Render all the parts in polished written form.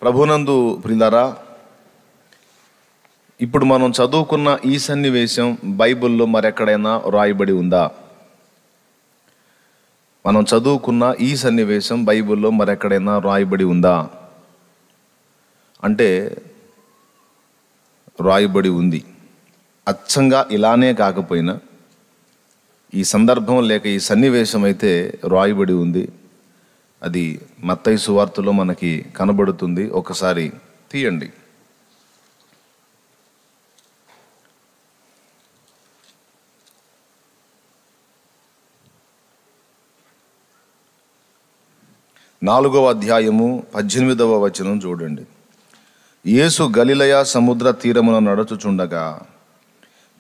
ప్రభునందు ప్రియులారా, ఇప్పుడు మనం చదువుకున్న ఈ సన్నివేశం బైబిల్లో మరెక్కడైనా రాయబడి ఉందా? మనం చదువుకున్న ఈ సన్నివేశం బైబిల్లో మరెక్కడైనా రాయబడి ఉందా అంటే రాయబడి ఉంది. అచ్చంగా ఇలానే కాకపోయినా ఈ సందర్భం లేక ఈ సన్నివేశం అయితే రాయబడి ఉంది. అది మత్తయి సువార్తలో మనకి కనబడుతుంది. ఒకసారి తీయండి. నాలుగవ అధ్యాయము 18వ వచనం చూడండి. యేసు గలిలయ సముద్ర తీరమున నడుచుచుండగా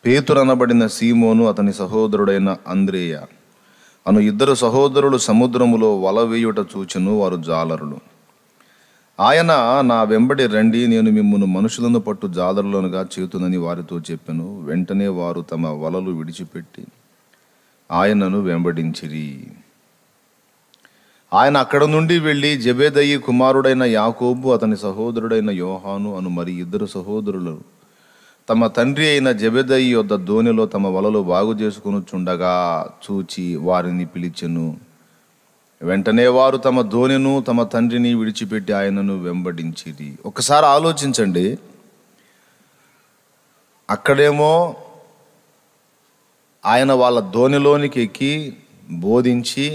పేతురు అనబడిన సీమోను అతని సహోదరుడైన అంద్రేయ అను ఇద్దరు సహోదరులు సముద్రములో వల వేయుట చూచెను. వారు జాలరులు. ఆయన, నా వెంబడి రండి, నేను మిమ్మును మనుషులను పట్టు జాలరులనుగా చేతునని వారితో చెప్పెను. వెంటనే వారు తమ వలలు విడిచిపెట్టి ఆయనను వెంబడించిరి. ఆయన అక్కడ నుండి వెళ్ళి జెబెదయి కుమారుడైన యాకోబు అతని సహోదరుడైన యోహాను అను మరి ఇద్దరు సహోదరులు తమ తండ్రి అయిన జెబెదయి యొద్ద దోణిలో తమ వలలు బాగు చేసుకొనుచుండగా చూచి వారిని పిలిచెను. వెంటనే వారు తమ దోణిను తమ తండ్రిని విడిచిపెట్టి ఆయనను వెంబడించిరి. ఒకసారి ఆలోచించండి. అక్కడేమో ఆయన వాళ్ళ దోణిలోనికి ఎక్కి బోధించి,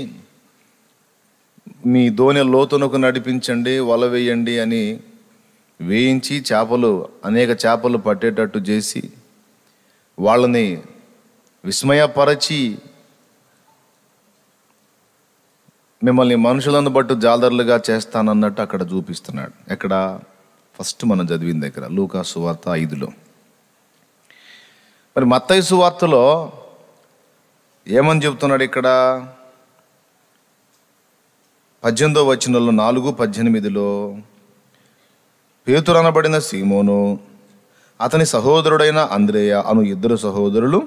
మీ దోణి లోతునకు నడిపించండి, వల వేయండి అని వేయించి అనేక చేపలు పట్టేటట్టు చేసి వాళ్ళని విస్మయపరచి మిమ్మల్ని మనుషులను బట్టు జాలరులుగా చేస్తానన్నట్టు అక్కడ చూపిస్తున్నాడు. ఎక్కడ? ఫస్ట్ మనం చదివిన దగ్గర లూకా సువార్త 5లో. మరి మత్తయి సువార్తలో ఏమని చెప్తున్నాడు? ఇక్కడ 18వ వచనంలో 4:18లో పేతురు అనబడిన సీమోను అతని సహోదరుడైన అంద్రేయ అను ఇద్దరు సహోదరులు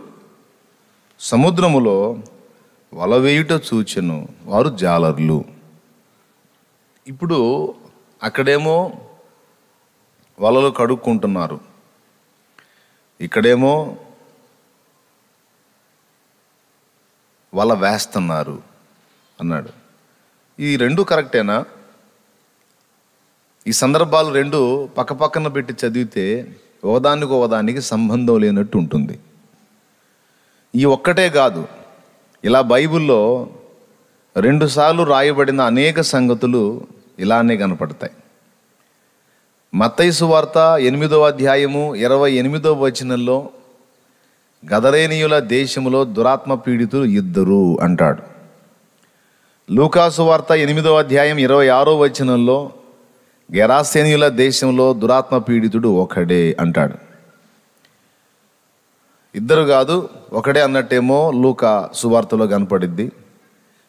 సముద్రములో వల వేయుట చూచెను. వారు జాలరులు. ఇప్పుడు అక్కడేమో వలలు కడుక్కుంటున్నారు, ఇక్కడేమో వల వేస్తున్నారు అన్నాడు. ఈ రెండు కరెక్టేనా? ఈ సందర్భాలు రెండు పక్కపక్కన పెట్టి చదివితే ఒకదానికి సంబంధం లేనట్టు ఉంటుంది. ఈ ఒక్కటే కాదు, ఇలా బైబిల్లో 2 సార్లు రాయబడిన అనేక సంగతులు ఇలానే కనపడతాయి. మత్తయి సువార్త 8వ అధ్యాయము 28వ వచనంలో గదరేనీయుల దేశములో దురాత్మ పీడితులు 2 అంటాడు. లూకా సువార్త 8వ అధ్యాయం 26వ వచనంలో గెరాసేనీయుల దేశంలో దురాత్మ పీడితుడు 1 అంటాడు. 2 కాదు, 1 అన్నట్టేమో లూకా సువార్తలో కనపడిద్ది.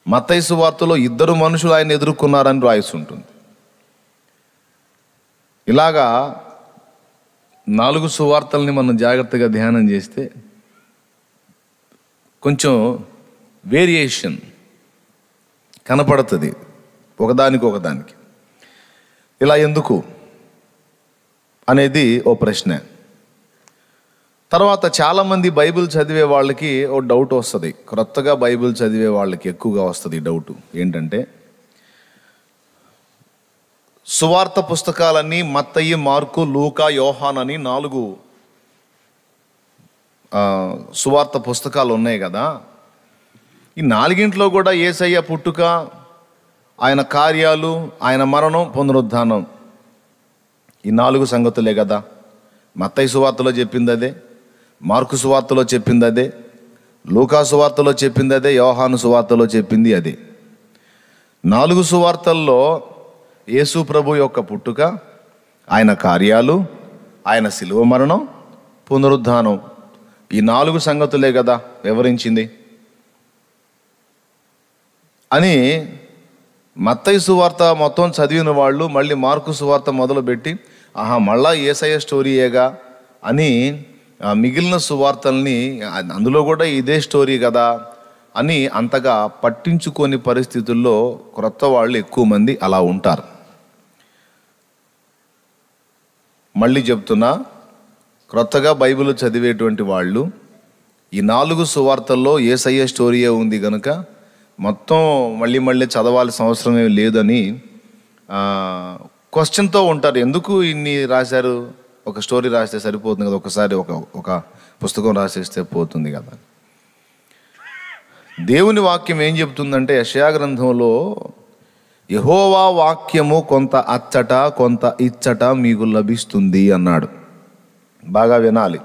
మత్తయి సువార్తలో 2 మనుషులు ఆయన ఎదుర్కొన్నారని రాసి ఉంటుంది. ఇలాగా 4 సువార్తల్ని మనం జాగ్రత్తగా ధ్యానం చేస్తే కొంచెం వేరియేషన్ కనపడుతుంది ఒకదానికి. ఇలా ఎందుకు అనేది ఓ ప్రశ్న. తర్వాత చాలామంది బైబిల్ చదివే వాళ్ళకి ఓ డౌట్ వస్తుంది. క్రొత్తగా బైబిల్ చదివే వాళ్ళకి ఎక్కువగా వస్తుంది డౌట్. ఏంటంటే, సువార్త పుస్తకాలన్నీ మత్తయి, మార్కు, లూకా, యోహాన్ అని 4 సువార్త పుస్తకాలు ఉన్నాయి కదా. ఈ 4 కూడా యేసయ్య పుట్టుక, ఆయన కార్యాలు, ఆయన మరణం, పునరుద్ధానం, ఈ 4 సంగతులే కదా. మత్తయి సువార్తలో చెప్పింది అదే, మార్కు సువార్తలో చెప్పింది అదే, లూకా సువార్తలో చెప్పింది అదే, యోహాను సువార్తలో చెప్పింది అదే. 4 సువార్తల్లో యేసు ప్రభు యొక్క పుట్టుక, ఆయన కార్యాలు, ఆయన శిలువ మరణం, పునరుద్ధానం, ఈ 4 సంగతులే కదా వివరించింది అని మత్తయి సువార్త మొత్తం చదివిన వాళ్ళు మళ్ళీ మార్కు సువార్త మొదలుపెట్టి మళ్ళా యేసయ్య స్టోరీయేగా అని మిగిలిన సువార్తల్ని అందులో కూడా ఇదే స్టోరీ కదా అని అంతగా పట్టించుకోని పరిస్థితుల్లో క్రొత్త వాళ్ళు ఎక్కువ మంది అలా ఉంటారు. మళ్ళీ చెప్తున్నా, క్రొత్తగా బైబిల్ చదివేటువంటి వాళ్ళు ఈ 4 సువార్తల్లో యేసయ్య స్టోరీయే ఉంది కనుక మొత్తం మళ్ళీ చదవాల్సిన అవసరం ఏమి లేదని క్వశ్చన్తో ఉంటారు. ఎందుకు ఇన్ని రాశారు, ఒక స్టోరీ రాస్తే సరిపోతుంది కదా, ఒకసారి ఒక పుస్తకం రాసేస్తే పోతుంది కదా. దేవుని వాక్యం ఏం చెప్తుందంటే, యెషయా గ్రంథంలో యెహోవా వాక్యము కొంత అచ్చట కొంత ఇచ్చట మీకు లభిస్తుంది అన్నాడు. బాగా వినాలి.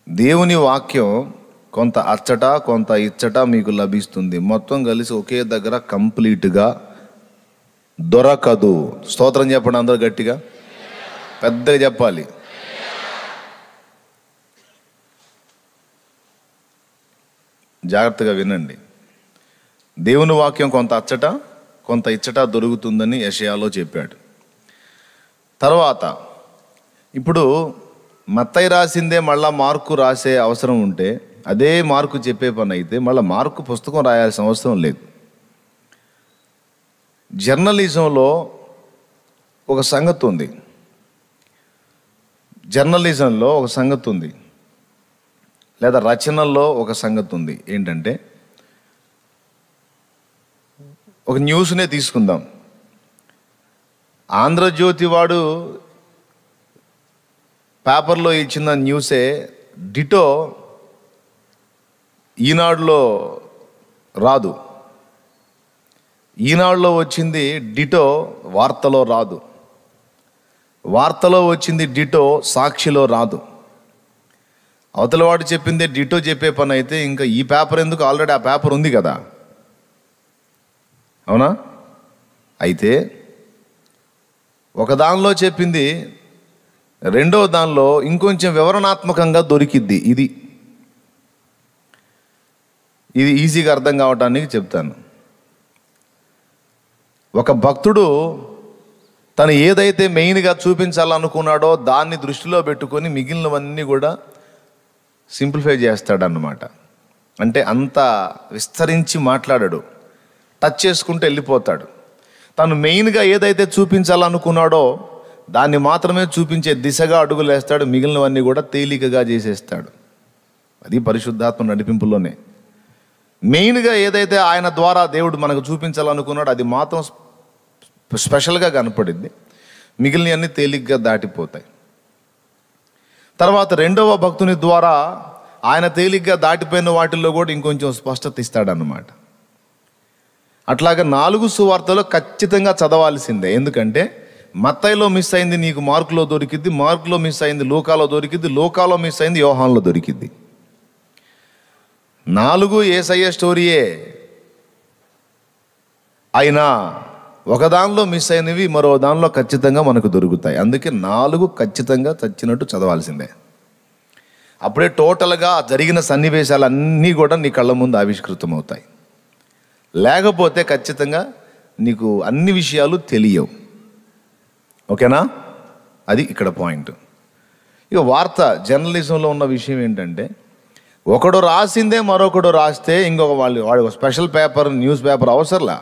దేవుని వాక్యం కొంత అచ్చట కొంత ఇచ్చట మీకు లభిస్తుంది, మొత్తం కలిసి ఒకే దగ్గర కంప్లీట్గా దొరకదు. స్తోత్రం చెప్పండి అందరూ గట్టిగా, పెద్దగా చెప్పాలి. జాగ్రత్తగా వినండి. దేవుని వాక్యం కొంత అచ్చట కొంత ఇచ్చట దొరుకుతుందని యెషయాలో చెప్పాడు. తర్వాత ఇప్పుడు మత్తయి రాసిందే మళ్ళా మార్కు రాసే అవసరం ఉంటే, అదే మార్కు చెప్పే పని అయితే మళ్ళీ మార్కు పుస్తకం రాయాల్సిన అవసరం లేదు. జర్నలిజంలో ఒక సంగతి ఉంది, లేదా రచనల్లో ఒక సంగతి ఉంది. ఏంటంటే, ఒక న్యూస్నే తీసుకుందాం. ఆంధ్రజ్యోతి వాడు పేపర్లో ఇచ్చిన న్యూసే డిటో ఈనాడులో రాదు. ఈనాడులో వచ్చింది డిటో వార్తలో రాదు. వార్తలో వచ్చింది డిటో సాక్షిలో రాదు. అవతల వాడు చెప్పిందే డిటో చెప్పే పని అయితే ఇంకా ఈ పేపర్ ఎందుకు, ఆల్రెడీ ఆ పేపర్ ఉంది కదా, అవునా? అయితే ఒక దానిలో చెప్పింది రెండో దానిలో ఇంకొంచెం వివరణాత్మకంగా దొరికిద్ది. ఇది ఈజీగా అర్థం కావటానికి చెప్తాను. ఒక భక్తుడు తను ఏదైతే మెయిన్గా చూపించాలనుకున్నాడో దాన్ని దృష్టిలో పెట్టుకొని మిగిలినవన్నీ కూడా సింప్లిఫై చేస్తాడన్నమాట. అంటే అంత విస్తరించి మాట్లాడాడు, టచ్ చేసుకుంటూ వెళ్ళిపోతాడు. తను మెయిన్గా ఏదైతే చూపించాలనుకున్నాడో దాన్ని మాత్రమే చూపించే దిశగా అడుగులేస్తాడు, మిగిలినవన్నీ కూడా తేలికగా చేసేస్తాడు. అది పరిశుద్ధాత్మ నడిపింపులోనే. మెయిన్గా ఏదైతే ఆయన ద్వారా దేవుడు మనకు చూపించాలనుకున్నాడో అది మాత్రం స్పెషల్గా కనపడింది, మిగిలినవన్నీ తేలిగ్గా దాటిపోతాయి. తర్వాత రెండవ భక్తుని ద్వారా ఆయన తేలిగ్గా దాటిపోయిన వాటిల్లో కూడా ఇంకొంచెం స్పష్టత ఇస్తాడన్నమాట. అట్లాగా 4 సువార్తలు ఖచ్చితంగా చదవాల్సిందే. ఎందుకంటే మత్తయిలో మిస్ అయింది నీకు మార్కులో దొరికిద్ది, మార్కులో మిస్ అయింది లూకాలో దొరికిద్ది, లూకాలో మిస్ అయింది యోహానులో దొరికిద్ది. 4 యేసయ్య స్టోరీయే అయినా ఒక దానిలో మిస్ అయినవి మరో దానిలో ఖచ్చితంగా మనకు దొరుకుతాయి. అందుకే 4 ఖచ్చితంగా చచ్చినట్టు చదవాల్సిందే. అప్పుడే టోటల్గా జరిగిన సన్నివేశాలన్నీ కూడా నీ కళ్ళ ముందు ఆవిష్కృతం అవుతాయి. లేకపోతే ఖచ్చితంగా నీకు అన్ని విషయాలు తెలియవు. ఓకేనా? అది ఇక్కడ పాయింట్. ఇక వార్త జర్నలిజంలో ఉన్న విషయం ఏంటంటే, ఒకడు రాసిందే మరొకడు రాస్తే ఇంకొక వాడు స్పెషల్ పేపర్, న్యూస్ పేపర్ అవసరంలా.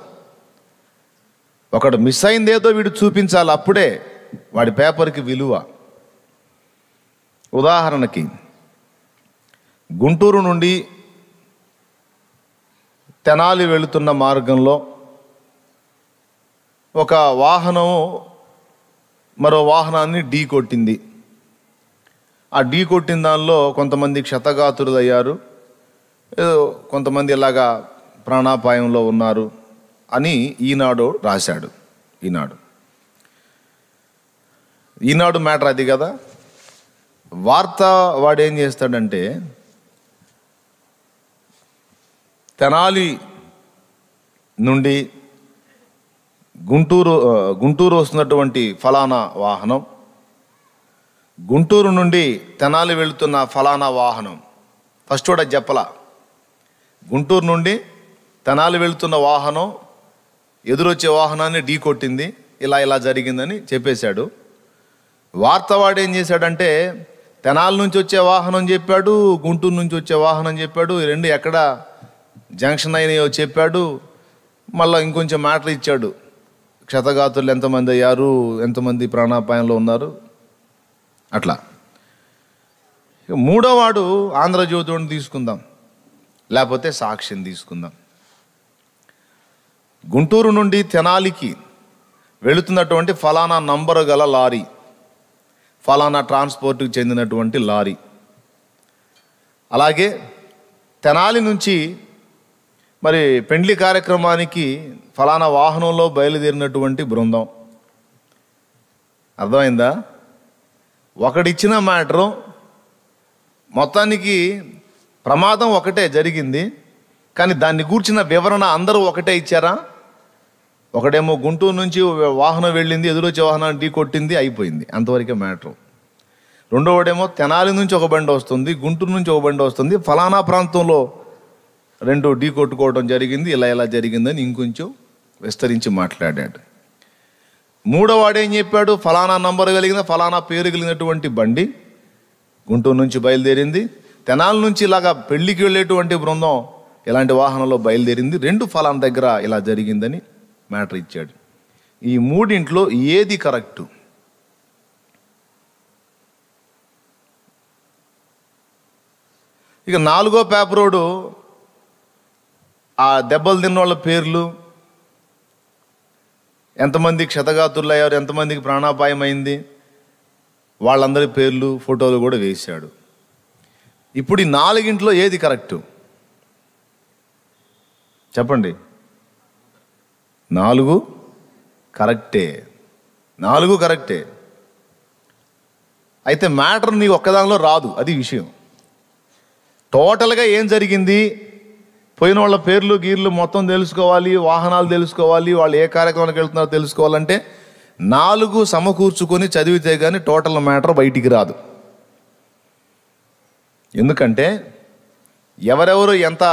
ఒకడు మిస్ అయిందేదో వీడు చూపించాలి, అప్పుడే వాడి పేపర్కి విలువ. ఉదాహరణకి గుంటూరు నుండి తెనాలి వెళుతున్న మార్గంలో ఒక వాహనం మరో వాహనాన్ని ఢీ కొట్టింది. ఆ ఢీ కొట్టిన దానిలో కొంతమంది క్షతగాతురులయ్యారు, కొంతమంది ఇలాగా ప్రాణాపాయంలో ఉన్నారు అని ఈనాడు రాశాడు. ఈనాడు మ్యాటర్ అది కదా. వార్త వాడు ఏం చేస్తాడంటే, తెనాలి నుండి గుంటూరు వస్తున్నటువంటి ఫలానా వాహనం, గుంటూరు నుండి తెనాలి వెళుతున్న ఫలానా వాహనం. ఫస్ట్ కూడా చెప్పలా. గుంటూరు నుండి తెనాలి వెళుతున్న వాహనం ఎదురొచ్చే వాహనాన్ని ఢీ కొట్టింది, ఇలా జరిగిందని చెప్పేశాడు. వార్తవాడు ఏం చేశాడంటే, తెనాలి నుంచి వచ్చే వాహనం చెప్పాడు, గుంటూరు నుంచి వచ్చే వాహనం చెప్పాడు, ఈ రెండు ఎక్కడ జంక్షన్ అయినాయో చెప్పాడు. మళ్ళీ ఇంకొంచెం మ్యాటర్ ఇచ్చాడు, క్షతగాతులు ఎంతమంది అయ్యారు, ఎంతమంది ప్రాణాపాయంలో ఉన్నారు, అట్లా. మూడోవాడు ఆంధ్రజ్యోతిని తీసుకుందాం, లేకపోతే సాక్షిని తీసుకుందాం. గుంటూరు నుండి తెనాలికి వెళుతున్నటువంటి ఫలానా నంబరు గల లారీ, ఫలానా ట్రాన్స్పోర్ట్కి చెందినటువంటి లారీ. అలాగే తెనాలి నుంచి మరి పెండ్లి కార్యక్రమానికి ఫలానా వాహనంలో బయలుదేరినటువంటి బృందం. అర్థమైందా? ఒకడిచ్చిన మ్యాటరు మొత్తానికి ప్రమాదం ఒకటే జరిగింది, కానీ దాన్ని గూర్చిన వివరణ అందరూ ఒకటే ఇచ్చారా? ఒకడేమో గుంటూరు నుంచి వాహనం వెళ్ళింది, ఎదురొచ్చే వాహనాన్ని ఢీ కొట్టింది, అయిపోయింది, అంతవరకే మ్యాటరు. రెండోవాడేమో తెనాలి నుంచి ఒక బండి వస్తుంది, గుంటూరు నుంచి ఒక బండి వస్తుంది, ఫలానా ప్రాంతంలో రెండు ఢీ కొట్టుకోవడం జరిగింది, ఇలా జరిగిందని ఇంకొంచెం విస్తరించి మాట్లాడాడు. మూడోవాడు ఏం చెప్పాడు? ఫలానా నంబర్ కలిగిన ఫలానా పేరు కలిగినటువంటి బండి గుంటూరు నుంచి బయలుదేరింది, తెనాలి నుంచి ఇలాగా పెళ్లికి వెళ్ళేటువంటి బృందం ఇలాంటి వాహనంలో బయలుదేరింది, రెండు ఫలానా దగ్గర ఇలా జరిగిందని మ్యాటర్ ఇచ్చాడు. ఈ మూడింట్లో ఏది కరెక్టు? ఇక నాలుగో పేపరోడు ఆ దెబ్బలు తిన్నోళ్ళ పేర్లు, ఎంతమంది క్షతగాతులు అయ్యారు, ఎంతమందికి ప్రాణాపాయం అయింది, వాళ్ళందరి పేర్లు ఫోటోలు కూడా వేశాడు. ఇప్పుడు ఈ నాలుగింట్లో ఏది కరెక్టు చెప్పండి? నాలుగు కరెక్టే. అయితే మ్యాటర్ నీ ఒక్కదానిలో రాదు, అది విషయం. టోటల్గా ఏం జరిగింది, పోయిన వాళ్ళ పేర్లు గీర్లు మొత్తం తెలుసుకోవాలి, వాహనాలు తెలుసుకోవాలి, వాళ్ళు ఏ కార్యక్రమానికి వెళ్తున్నారో తెలుసుకోవాలంటే 4 సమకూర్చుకొని చదివితే కానీ టోటల్ మ్యాటర్ బయటికి రాదు. ఎందుకంటే ఎవరెవరు ఎంత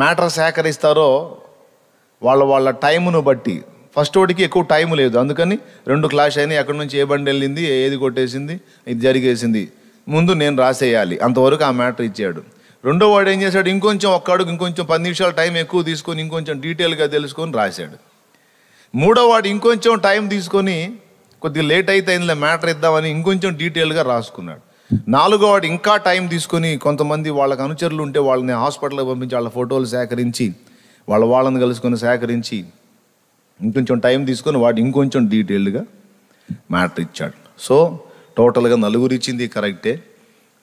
మ్యాటర్ సేకరిస్తారో వాళ్ళ టైమును బట్టి, ఫస్ట్ వాడికి ఎక్కువ టైం లేదు, అందుకని 2 క్లాష్ అయినాయి, ఎక్కడి నుంచి ఏ బండి వెళ్ళింది, ఏది కొట్టేసింది, ఇది జరిగేసింది, ముందు నేను రాసేయాలి, అంతవరకు ఆ మ్యాటర్ ఇచ్చాడు. రెండో వాడు ఏం చేశాడు? ఇంకొంచెం ఇంకొంచెం 10 నిమిషాలు టైం ఎక్కువ తీసుకొని ఇంకొంచెం డీటెయిల్గా తెలుసుకొని రాశాడు. మూడో వాడు ఇంకొంచెం టైం తీసుకొని కొద్దిగా లేట్ అయితే ఇందులో మ్యాటర్ ఇద్దామని ఇంకొంచెం డీటెయిల్గా రాసుకున్నాడు. నాలుగో వాడు ఇంకా టైం తీసుకొని కొంతమంది వాళ్ళకి అనుచరులు ఉంటే వాళ్ళని హాస్పిటల్కి పంపించి వాళ్ళ ఫోటోలు సేకరించి వాళ్ళని కలుసుకొని సేకరించి ఇంకొంచెం టైం తీసుకొని వాడు ఇంకొంచెం డీటెయిల్డ్గా మ్యాటర్ ఇచ్చాడు. సో టోటల్గా 4 ఇచ్చింది కరెక్టే.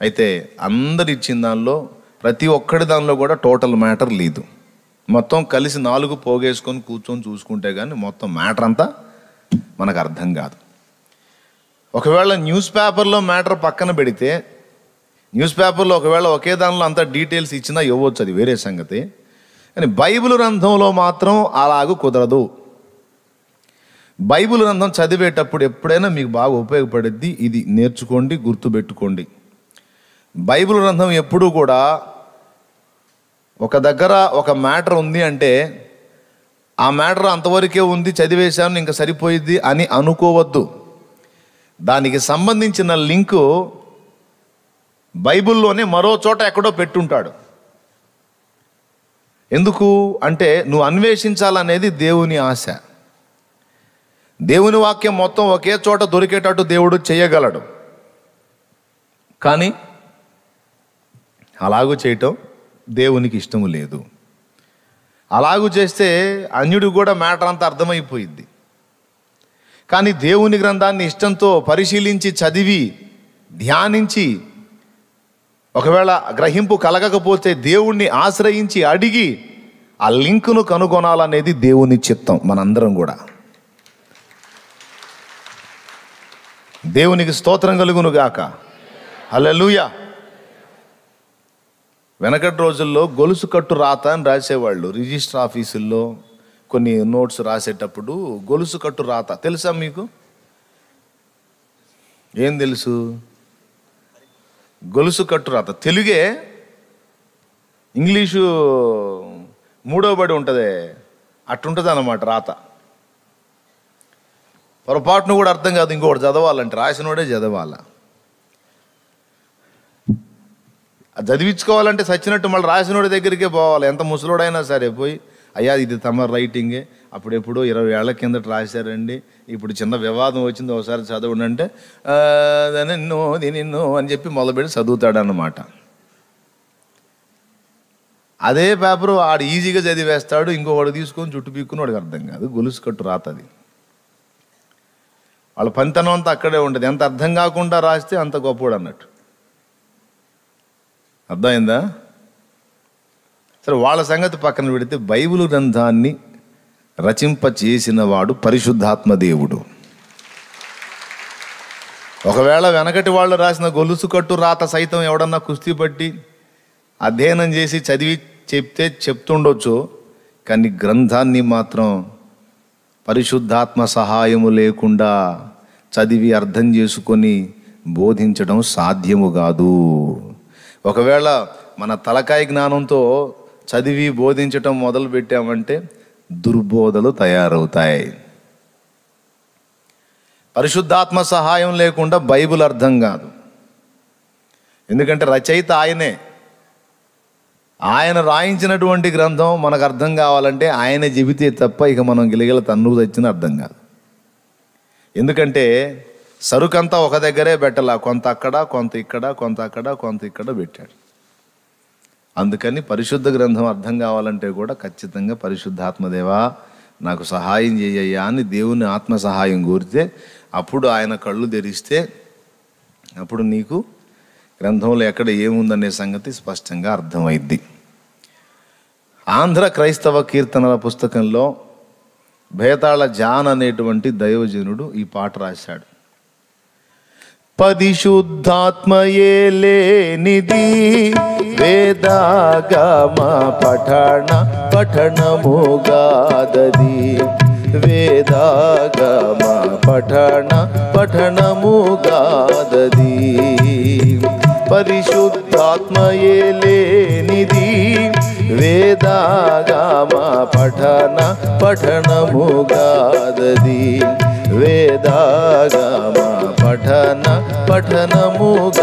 అయితే అందరు ఇచ్చిన దానిలో ప్రతి ఒక్కటి దానిలో కూడా టోటల్ మ్యాటర్ లేదు. మొత్తం కలిసి 4 పోగేసుకొని కూర్చొని చూసుకుంటే కానీ మొత్తం మ్యాటర్ అంతా మనకు అర్థం కాదు. ఒకవేళ న్యూస్ పేపర్లో మ్యాటర్ పక్కన పెడితే, న్యూస్ పేపర్లో ఒకవేళ ఒకే దానిలో అంత డీటెయిల్స్ ఇచ్చినా ఇవ్వచ్చు, అది వేరే సంగతి. కానీ బైబిల్ గ్రంథంలో మాత్రం అలాగూ కుదరదు. బైబిల్ గ్రంథం చదివేటప్పుడు ఎప్పుడైనా మీకు బాగా ఉపయోగపడుద్ది, ఇది నేర్చుకోండి, గుర్తుపెట్టుకోండి. బైబిల్ గ్రంథం ఎప్పుడూ కూడా ఒక దగ్గర ఒక మ్యాటర్ ఉంది అంటే ఆ మ్యాటర్ అంతవరకే ఉంది, చదివేశాను ఇంకా సరిపోయిద్ది అని అనుకోవద్దు. దానికి సంబంధించిన లింకు బైబిల్లోనే మరో చోట ఎక్కడో పెట్టుంటాడు. ఎందుకు అంటే నువ్వు అన్వేషించాలనేది దేవుని ఆశ. దేవుని వాక్యం మొత్తం ఒకే చోట దొరికేటట్టు దేవుడు చేయగలడు, కానీ అలాగూ చేయటం దేవునికి ఇష్టము లేదు. అలాగూ చేస్తే అన్యుడికి కూడా మ్యాటర్ అంతా అర్థమైపోయింది. కానీ దేవుని గ్రంథాన్ని ఇష్టంతో పరిశీలించి చదివి ధ్యానించి ఒకవేళ గ్రహింపు కలగకపోతే దేవుణ్ణి ఆశ్రయించి అడిగి ఆ లింకును కనుగొనాలనేది దేవుని చిత్తం. మనందరం కూడా దేవునికి స్తోత్రం కలుగును గాక. హల్లెలూయా. వెనకటి రోజుల్లో గొలుసు కట్టు రాత అని రాసేవాళ్ళు. రిజిస్టర్ ఆఫీసుల్లో కొన్ని నోట్స్ రాసేటప్పుడు గొలుసు కట్టు రాత తెలుసా మీకు? ఏం తెలుసు? గొలుసు కట్టు రాత తెలుగే, ఇంగ్లీషు 3వ బడి ఉంటుంది, అట్టుంటుంది అన్నమాట రాత. పొరపాటును కూడా అర్థం కాదు, ఇంకొకటి చదవాలంటే రాసినోడే చదవాల. చదివించుకోవాలంటే సచ్చినట్టు మళ్ళీ రాసినోడి దగ్గరికే పోవాలి. ఎంత ముసలోడైనా సరే పోయి, అయ్యా ఇది తమ రైటింగే, అప్పుడెప్పుడో 20 ఏళ్ల కిందట రాశారండి, ఇప్పుడు చిన్న వివాదం వచ్చింది, ఒకసారి చదవండి అంటే నిన్ను నిన్ను అని చెప్పి మొదలుపెట్టి చదువుతాడన్నమాట. అదే పేపరు ఆడు ఈజీగా చదివేస్తాడు, ఇంకోవాడు తీసుకొని చుట్టు పీక్కుని వాడికి అర్థం కాదు. గొలుసు కట్టు రాతది. వాళ్ళ పనితనం అంతా అక్కడే ఉంటుంది. ఎంత అర్థం కాకుండా రాస్తే అంత గొప్పవాడు అన్నట్టు. అర్థమైందా? సరే, వాళ్ళ సంగతి పక్కన పెడితే బైబిల్ గ్రంథాన్ని రచింపచేసిన వాడు పరిశుద్ధాత్మ దేవుడు. ఒకవేళ వెనకటి వాళ్ళు రాసిన గొలుసు కట్టు రాత సైతం ఎవడన్నా కుస్తీ పట్టి అధ్యయనం చేసి చదివి చెప్తే చెప్తుండొచ్చు, కానీ గ్రంథాన్ని మాత్రం పరిశుద్ధాత్మ సహాయము లేకుండా చదివి అర్థం చేసుకొని బోధించడం సాధ్యము కాదు. ఒకవేళ మన తలకాయ జ్ఞానంతో చదివి బోధించటం మొదలు పెట్టామంటే దుర్బోధలు తయారవుతాయి. పరిశుద్ధాత్మ సహాయం లేకుండా బైబిల్ అర్థం కాదు. ఎందుకంటే రచయిత ఆయనే. ఆయన రాయించినటువంటి గ్రంథం మనకు అర్థం కావాలంటే ఆయన చెబితే తప్ప ఇక మనం గిలగిల తన్నుకు తెచ్చిన అర్థం కాదు. ఎందుకంటే సరుకంతా ఒక దగ్గరే పెట్టాల, కొంత అక్కడ, కొంత ఇక్కడ, కొంత అక్కడ, కొంత ఇక్కడ పెట్టాడు. అందుకని పరిశుద్ధ గ్రంథం అర్థం కావాలంటే కూడా ఖచ్చితంగా పరిశుద్ధాత్మదేవా నాకు సహాయం చేయయ్యా అని దేవుని ఆత్మ సహాయం కోరితే అప్పుడు ఆయన కళ్ళు తెరిస్తే అప్పుడు నీకు గ్రంథంలో ఎక్కడ ఏముందనే సంగతి స్పష్టంగా అర్థమైద్ది. ఆంధ్ర క్రైస్తవ కీర్తనల పుస్తకంలో బేతాళ జాన్ అనేటువంటి దైవజనుడు ఈ పాట రాశాడు. పరిశుద్ధాత్మయే లేనిది వేదాగమ పఠనముగాదది, వేదాగమ పఠనముగాదది. పరిశుద్ధాత్మయే లేనిది వేదాగమ పఠనముగాదది, వేదాగమ పఠనముగాదది.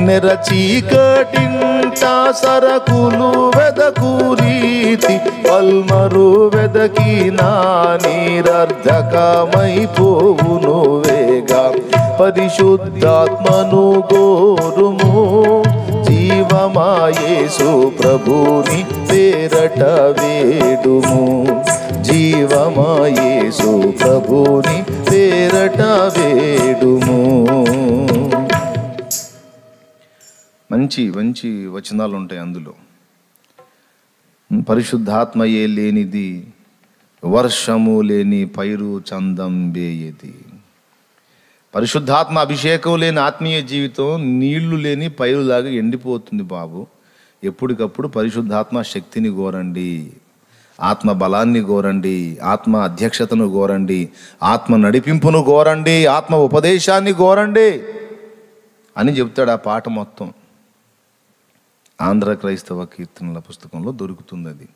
నెరచీకటింట సరకులు వెదకు రీతి పల్మరు వెదకినా నిరర్ధకమైపోవును వేగా. పరిశుద్ధాత్మను గోరుము జీవమాయేసు ప్రభుని పేరట వేడుము, జీవమాయేసు ప్రభుని పేరట వేడుము. మంచి మంచి వచనాలు ఉంటాయి అందులో. పరిశుద్ధాత్మయే లేనిది వర్షము లేని పైరు చందం వేయది. పరిశుద్ధాత్మ అభిషేకం లేని ఆత్మీయ జీవితం నీళ్లు లేని పైరులాగా ఎండిపోతుంది బాబు. ఎప్పటికప్పుడు పరిశుద్ధాత్మ శక్తిని కోరండి, ఆత్మ బలాన్ని కోరండి, ఆత్మ అధ్యక్షతను కోరండి, ఆత్మ నడిపింపును కోరండి, ఆత్మ ఉపదేశాన్ని కోరండి అని చెప్తాడు ఆ పాట మొత్తం. ఆంధ్ర క్రైస్తవ కీర్తనల పుస్తకంలో దొరుకుతుంది అది.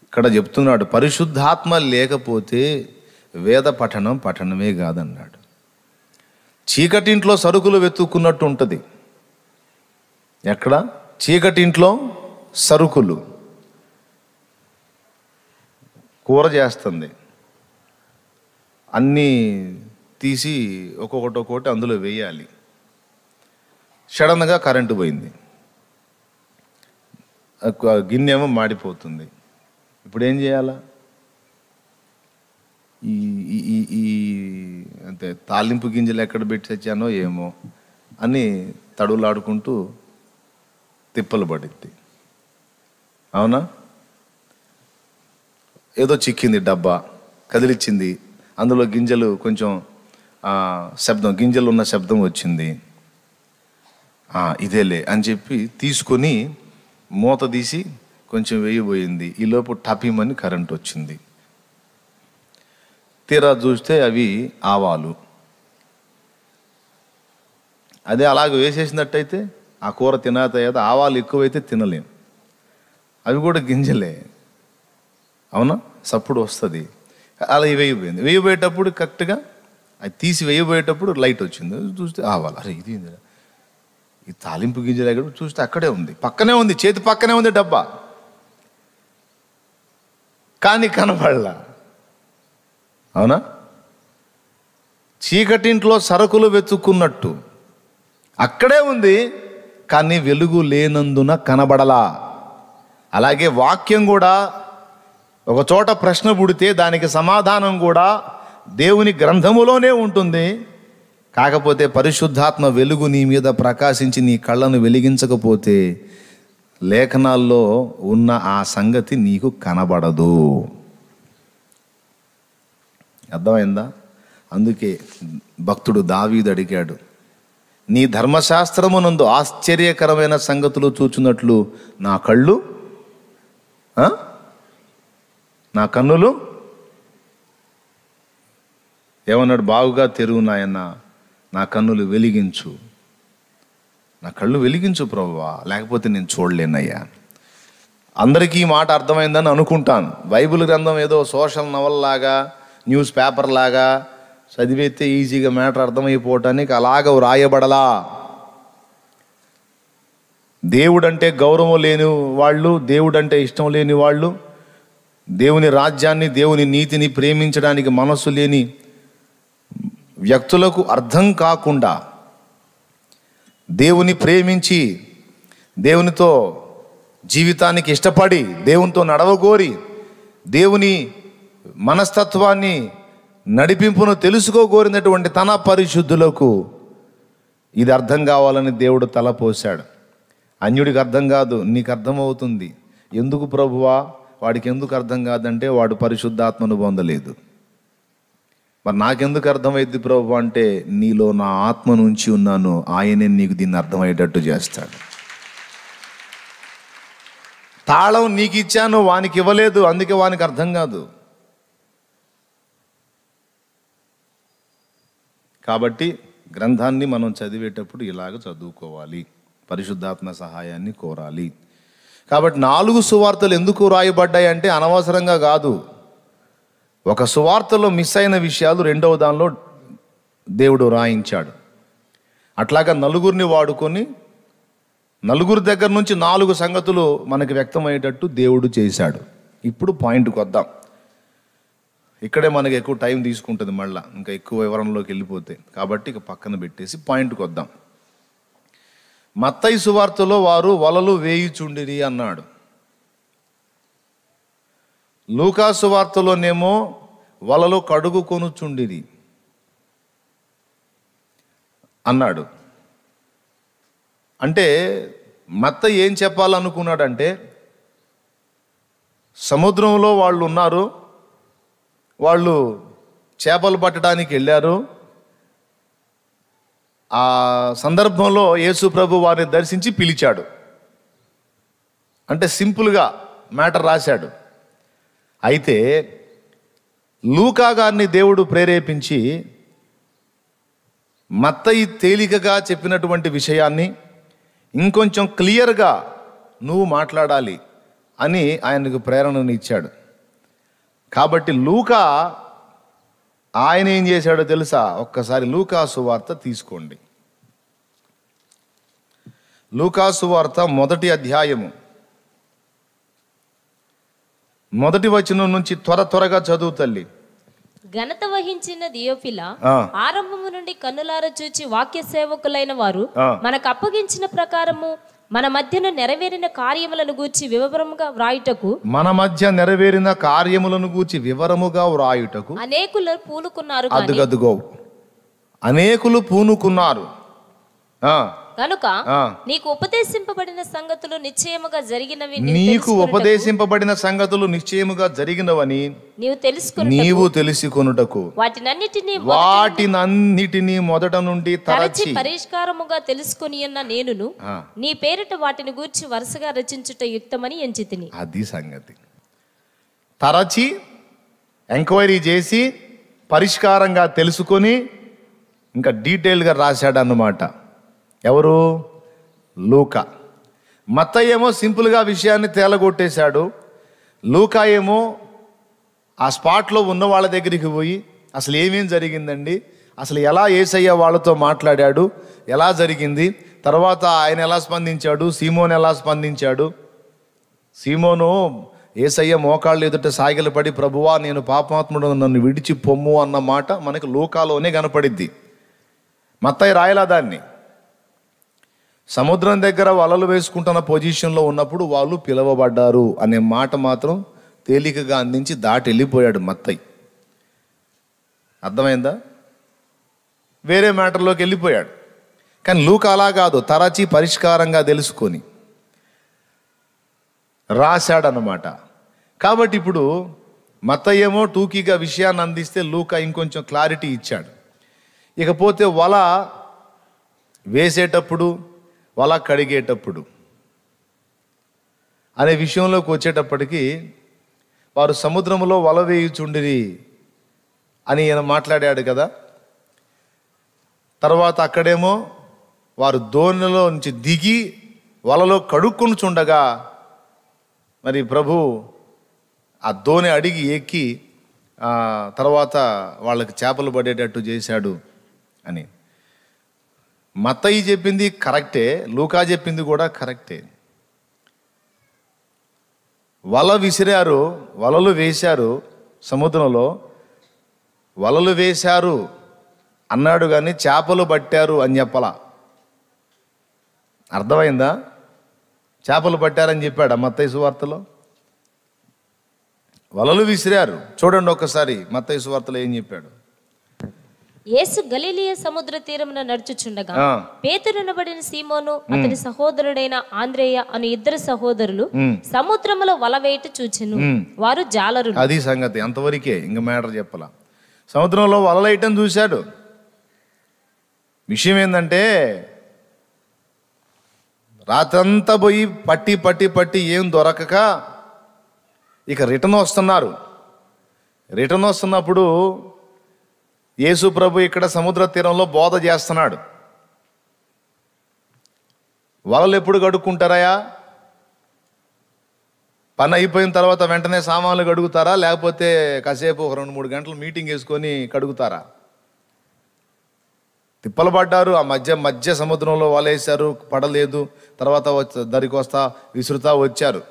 ఇక్కడ చెప్తున్నాడు పరిశుద్ధాత్మ లేకపోతే వేద పఠనమే కాదన్నాడు. చీకటింట్లో సరుకులు వెతుక్కున్నట్టు ఉంటుంది. ఎక్కడ? చీకటింట్లో సరుకులు. కూర చేస్తుంది, అన్నీ తీసి ఒక్కొక్కటి అందులో వేయాలి. సడన్గా కరెంటు పోయింది, గిన్నెమో మాడిపోతుంది. ఇప్పుడు ఏం చేయాలా? ఈ అంతే తాలింపు గింజలు ఎక్కడ పెట్టి తెచ్చానో ఏమో అని తడులాడుకుంటూ తిప్పలు పడిద్ది. అవునా? ఏదో చిక్కింది, డబ్బా కదిలిచ్చింది, అందులో గింజలు కొంచెం శబ్దం, గింజలు ఉన్న శబ్దం వచ్చింది. ఇదేలే అని చెప్పి తీసుకొని మూత తీసి కొంచెం వేయబోయింది. ఈలోపు టపీమని కరెంట్ వచ్చింది. తీరా చూస్తే అవి ఆవాలు. అదే అలాగ వేసేసినట్టయితే ఆ కూర తినతాయేదో. ఆవాలు ఎక్కువైతే తినలేం, అవి కూడా గింజలే. అవునా? సప్పుడు వస్తుంది. అలా వేయబోయింది. వేయబోయేటప్పుడు కరెక్ట్గా అది తీసి వేయబోయేటప్పుడు లైట్ వచ్చింది. చూస్తే ఆవాలు. అరే ఇది ఈ తాలింపు గింజల దగ్గర చూస్తే అక్కడే ఉంది, పక్కనే ఉంది, చేతి పక్కనే ఉంది డబ్బా, కానీ కనపడలా. అవునా? చీకటింట్లో సరుకులు వెతుక్కున్నట్టు అక్కడే ఉంది, కానీ వెలుగు లేనందున కనబడలా. అలాగే వాక్యం కూడా ఒక చోట ప్రశ్న పుడితే దానికి సమాధానం కూడా దేవుని గ్రంథములోనే ఉంటుంది. కాకపోతే పరిశుద్ధాత్మ వెలుగు నీ మీద ప్రకాశించి నీ కళ్ళను వెలిగించకపోతే లేఖనాల్లో ఉన్న ఆ సంగతి నీకు కనబడదు. అర్థమైందా? అందుకే భక్తుడు దావీదు అడిగాడు, నీ ధర్మశాస్త్రమునందు ఆశ్చర్యకరమైన సంగతులు చూచున్నట్లు నా కళ్ళు, నా కన్నులు ఏమన్నాడు? బాగుగా తెరువు నాయన, నా కన్నులు వెలిగించు, నా కళ్ళు వెలిగించు ప్రభువా, లేకపోతే నేను చూడలేనయ్యా. అందరికీ ఈ మాట అర్థమైందని అనుకుంటాను. బైబిల్ గ్రంథం ఏదో సోషల్ నవల్ లాగా, న్యూస్ పేపర్ లాగా చదివితే ఈజీగా మ్యాటర్ అర్థమైపోవటానికి అలాగ వ్రాయబడలా. దేవుడంటే గౌరవం లేని వాళ్ళు, దేవుడంటే ఇష్టం లేని వాళ్ళు, దేవుని రాజ్యాన్ని, దేవుని నీతిని ప్రేమించడానికి మనస్సు లేని వ్యక్తులకు అర్థం కాకుండా దేవుని ప్రేమించి దేవునితో జీవితానికి ఇష్టపడి దేవునితో నడవగోరి దేవుని మనస్తత్వాన్ని నడిపింపును తెలుసుకోగోరినటువంటి తన పరిశుద్ధులకు ఇది అర్థం కావాలని దేవుడు తలపోశాడు. అన్యుడికి అర్థం కాదు, నీకు అర్థమవుతుంది. ఎందుకు ప్రభువా? వాడికి ఎందుకు అర్థం కాదంటే వాడు పరిశుద్ధాత్మను పొందలేదు. మరి నాకెందుకు అర్థమైంది ప్రభు అంటే, నీలో నా ఆత్మ నుంచి ఉన్నాను, ఆయనే నీకు దీన్ని అర్థమయ్యేటట్టు చేస్తాడు. తాళం నీకు ఇచ్చాను, వానికి ఇవ్వలేదు, అందుకే వానికి అర్థం కాదు. కాబట్టి గ్రంథాన్ని మనం చదివేటప్పుడు ఇలాగ చదువుకోవాలి, పరిశుద్ధాత్మ సహాయాన్ని కోరాలి. కాబట్టి 4 సువార్తలు ఎందుకు రాయబడ్డాయి అంటే అనవసరంగా కాదు. ఒక సువార్తలో మిస్ అయిన విషయాలు రెండవ దానిలో దేవుడు రాయించాడు. అట్లాగా నలుగురిని వాడుకొని నలుగురి దగ్గర నుంచి 4 సంగతులు మనకి వ్యక్తమయ్యేటట్టు దేవుడు చేశాడు. ఇప్పుడు పాయింట్కి వద్దాం. ఇక్కడే మనకి ఎక్కువ టైం తీసుకుంటుంది, మళ్ళీ ఇంకా ఎక్కువ వివరంలోకి వెళ్ళిపోతే. కాబట్టి ఇక పక్కన పెట్టేసి పాయింట్కి వద్దాం. మత్తయి సువార్తలో వారు వలలు వేయుచుండిరి అన్నాడు. లూకా సువార్తలోనేమో వలలు కడుగు కొనుచుండిరి అన్నాడు. అంటే మత్తయి ఏం చెప్పాలనుకున్నాడంటే, సముద్రంలో వాళ్ళు ఉన్నారు, వాళ్ళు చేపలు పట్టడానికి వెళ్ళారు. ఆ సందర్భంలో యేసు ప్రభు వారిని దర్శించి పిలిచాడు. అంటే సింపుల్గా మ్యాటర్ రాశాడు. అయితే లూకా గారిని దేవుడు ప్రేరేపించి మత్తయి తేలికగా చెప్పినటువంటి విషయాన్ని ఇంకొంచెం క్లియర్గా నువ్వు మాట్లాడాలి అని ఆయనకు ప్రేరణను ఇచ్చాడు. కాబట్టి లూకా ఆయన ఏం చేశాడో తెలుసా? ఒక్కసారి లూకా సువార్త తీసుకోండి. లూకా సువార్త 1వ అధ్యాయము 1వ వచనం నుంచి త్వరగా చదువు తల్లి. ఘనత వహించిన దియోఫిలా, ఆరంభము నుండి కన్నులార చూచి వాక్య సేవకులైన వారు మనకు అప్పగించిన ప్రకారము మన మధ్యన నెరవేరిన కార్యములను గూర్చి వివరముగా వ్రాయుటకు, మన మధ్య నెరవేరిన కార్యములను గూర్చి వివరముగా వ్రాయుటకు అనేకులు పూనుకున్నారు. అదుగదుగో అనేకులు పూనుకున్నారు కనుక నీకు ఉపదేశింపబడిన సంగతులు నిశ్చయముగా జరిగినవి, నీకు ఉపదేశింపబడిన సంగతులు నిశ్చయముగా జరిగినవని నీవు తెలుసుకొనుటకు వాటినన్నిటినీ మొదట నుండి తరచి పరిష్కారముగా తెలుసుకొని ఉన్న నేనును నీ పేరిట వాటిని గూర్చి వరుసగా రచించుట యుక్తమని ఎంచితిని. అది సంగతి. తరచి ఎంక్వైరీ చేసి పరిష్కారంగా తెలుసుకొని ఇంకా డీటెయిల్గా రాశాడు అన్నమాట. ఎవరు? లూకా. మత్తయి ఏమో సింపుల్గా విషయాన్ని తేలగొట్టేశాడు. లూకా ఏమో ఆ స్పాట్లో ఉన్న వాళ్ళ దగ్గరికి పోయి అసలు ఏమేం జరిగిందండి, అసలు ఎలా యేసయ్య వాళ్ళతో మాట్లాడాడు, ఎలా జరిగింది, తర్వాత ఆయన ఎలా స్పందించాడు, సీమోను ఎలా స్పందించాడు. సీమోను యేసయ్య మోకాళ్ళు ఎదుట సాగిలపడి, ప్రభువా నేను పాపాత్ముడు, నన్ను విడిచి పొమ్ము అన్న మాట మనకు లూకాలోనే కనపడిద్ది. మత్తయి రాయలా దాన్ని. సముద్రం దగ్గర వలలు వేసుకుంటున్న పొజిషన్లో ఉన్నప్పుడు వాళ్ళు పిలువబడ్డారు అనే మాట మాత్రం తేలికగా అందించి దాటి వెళ్ళిపోయాడు మత్తయి. అర్థమైందా? వేరే మ్యాటర్లోకి వెళ్ళిపోయాడు. కానీ లూకా అలా కాదు, తరచి పరిష్కారంగా తెలుసుకొని రాశాడనమాట. కాబట్టి ఇప్పుడు మత్తయి ఏమో టూకీగా విషయాన్ని అందిస్తే లూకా ఇంకొంచెం క్లారిటీ ఇచ్చాడు. ఇకపోతే వల వేసేటప్పుడు, వల కడిగేటప్పుడు అనే విషయంలోకి వచ్చేటప్పటికి, వారు సముద్రంలో వల వేయుచుండిరి అని ఈయన మాట్లాడాడు కదా. తర్వాత అక్కడేమో వారు దోణిలో నుంచి దిగి వలలో కడుక్కొని చుండగా మరి ప్రభు ఆ దోణి అడిగి ఎక్కి తర్వాత వాళ్ళకి చేపలు పడేటట్టు చేశాడు అని. మత్తయి చెప్పింది కరెక్టే, లూకా చెప్పింది కూడా కరెక్టే. వల విసిరారు, వలలు వేశారు సముద్రంలో, వలలు వేశారు అన్నాడు కానీ చేపలు పట్టారు అని చెప్పలా. అర్థమైందా? చేపలు పట్టారని చెప్పాడు మత్తయి సువార్తలో. వలలు విసిరారు. చూడండి ఒక్కసారి మత్తయి సువార్తలో ఏం చెప్పాడు. యేసు గలిలయ సముద్ర తీరమున నడుచుచుండగా పేతురునబడిన సీమోను అతని సహోదరుడైన ఆంద్రేయ అను ఇద్దరు సహోదరులు సముద్రములో వల వేయట చూచెను. వారు జాలరులు. అది సంగతి. అంతవరకే, ఇంక మ్యాటర్ చెప్పాల. సముద్రంలో వలలేయటం చూశాడు. విషయం ఏంటంటే రాత్రంతా పోయి పట్టి పట్టి పట్టి ఏం దొరకక ఇక రిటర్న్ వస్తున్నారు. రిటర్న్ వస్తున్నప్పుడు యేసు ప్రభు ఇక్కడ సముద్ర తీరంలో బోధ చేస్తున్నాడు. వలలు ఎప్పుడు కడుక్కుంటారయా? పని అయిపోయిన తర్వాత వెంటనే సామాన్లు కడుగుతారా, లేకపోతే కాసేపు ఒక 2-3 గంటలు మీటింగ్ వేసుకొని కడుగుతారా? తిప్పలు పడ్డారు. ఆ మధ్య సముద్రంలో వలేశారు, పడలేదు. తర్వాత దరికి వస్తా విసురుతా వచ్చారు.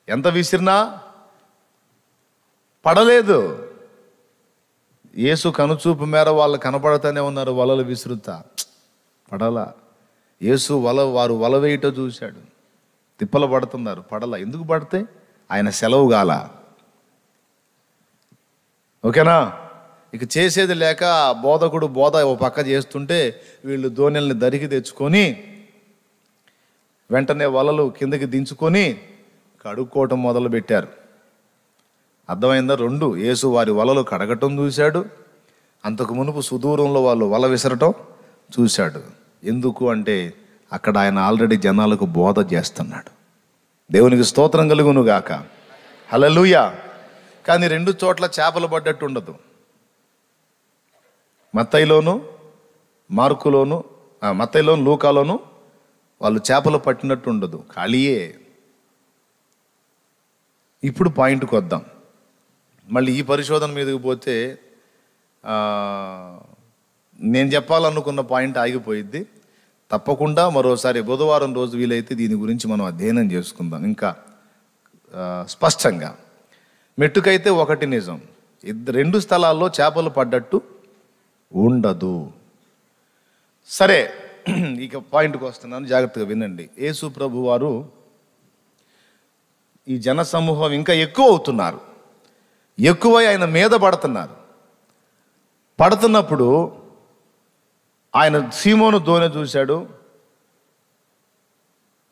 ఎంత విసిరినా పడలేదు. యేసు కనుచూపు మేర వాళ్ళు కనపడుతూనే ఉన్నారు, వలలు విసురుతా పడలా. యేసు వారు వల వేయటం చూశాడు. తిప్పలు పడుతున్నారు, పడలా. ఎందుకు పడితే ఆయన సెలవు గాల. ఓకేనా? ఇక చేసేది లేక బోధకుడు బోధ ఓ పక్క చేస్తుంటే వీళ్ళు దోణెల్ని దరికి తెచ్చుకొని వెంటనే వలలు కిందకి దించుకొని కడుక్కోవటం మొదలుపెట్టారు. అర్థమైందా? 2 యేసు వారి వలలు కడగటం చూశాడు, అంతకు మునుపు సుదూరంలో వాళ్ళు వల విసరటం చూశాడు. ఎందుకు అంటే అక్కడ ఆయన ఆల్రెడీ జనాలకు బోధ చేస్తున్నాడు. దేవునికి స్తోత్రం కలుగును గాక. హల్లెలూయా. కానీ 2 చోట్ల చేపలు పడ్డట్టు ఉండదు. మత్తయిలోను మార్కులోను, మత్తయిలోను లూకాలోను వాళ్ళు చేపలు పట్టినట్టు ఉండదు, ఖాళీయే. ఇప్పుడు పాయింట్కి వద్దాం. మళ్ళీ ఈ పరిశోధన మీదకి పోతే నేను చెప్పాలనుకున్న పాయింట్ ఆగిపోయిద్ది. తప్పకుండా మరోసారి బుధవారం రోజు వీలైతే దీని గురించి మనం అధ్యయనం చేసుకుందాం ఇంకా స్పష్టంగా. మెట్టుకైతే ఒకటి నిజం, 2 స్థలాల్లో చేపలు పడ్డట్టు ఉండదు. సరే, ఇక పాయింట్కి వస్తున్నాను, జాగ్రత్తగా వినండి. యేసు ప్రభు వారు ఈ జన సమూహం ఇంకా ఎక్కువ అవుతున్నారు, ఎక్కువై ఆయన మీద పడుతున్నప్పుడు ఆయన సీమోను దోణి చూశాడు.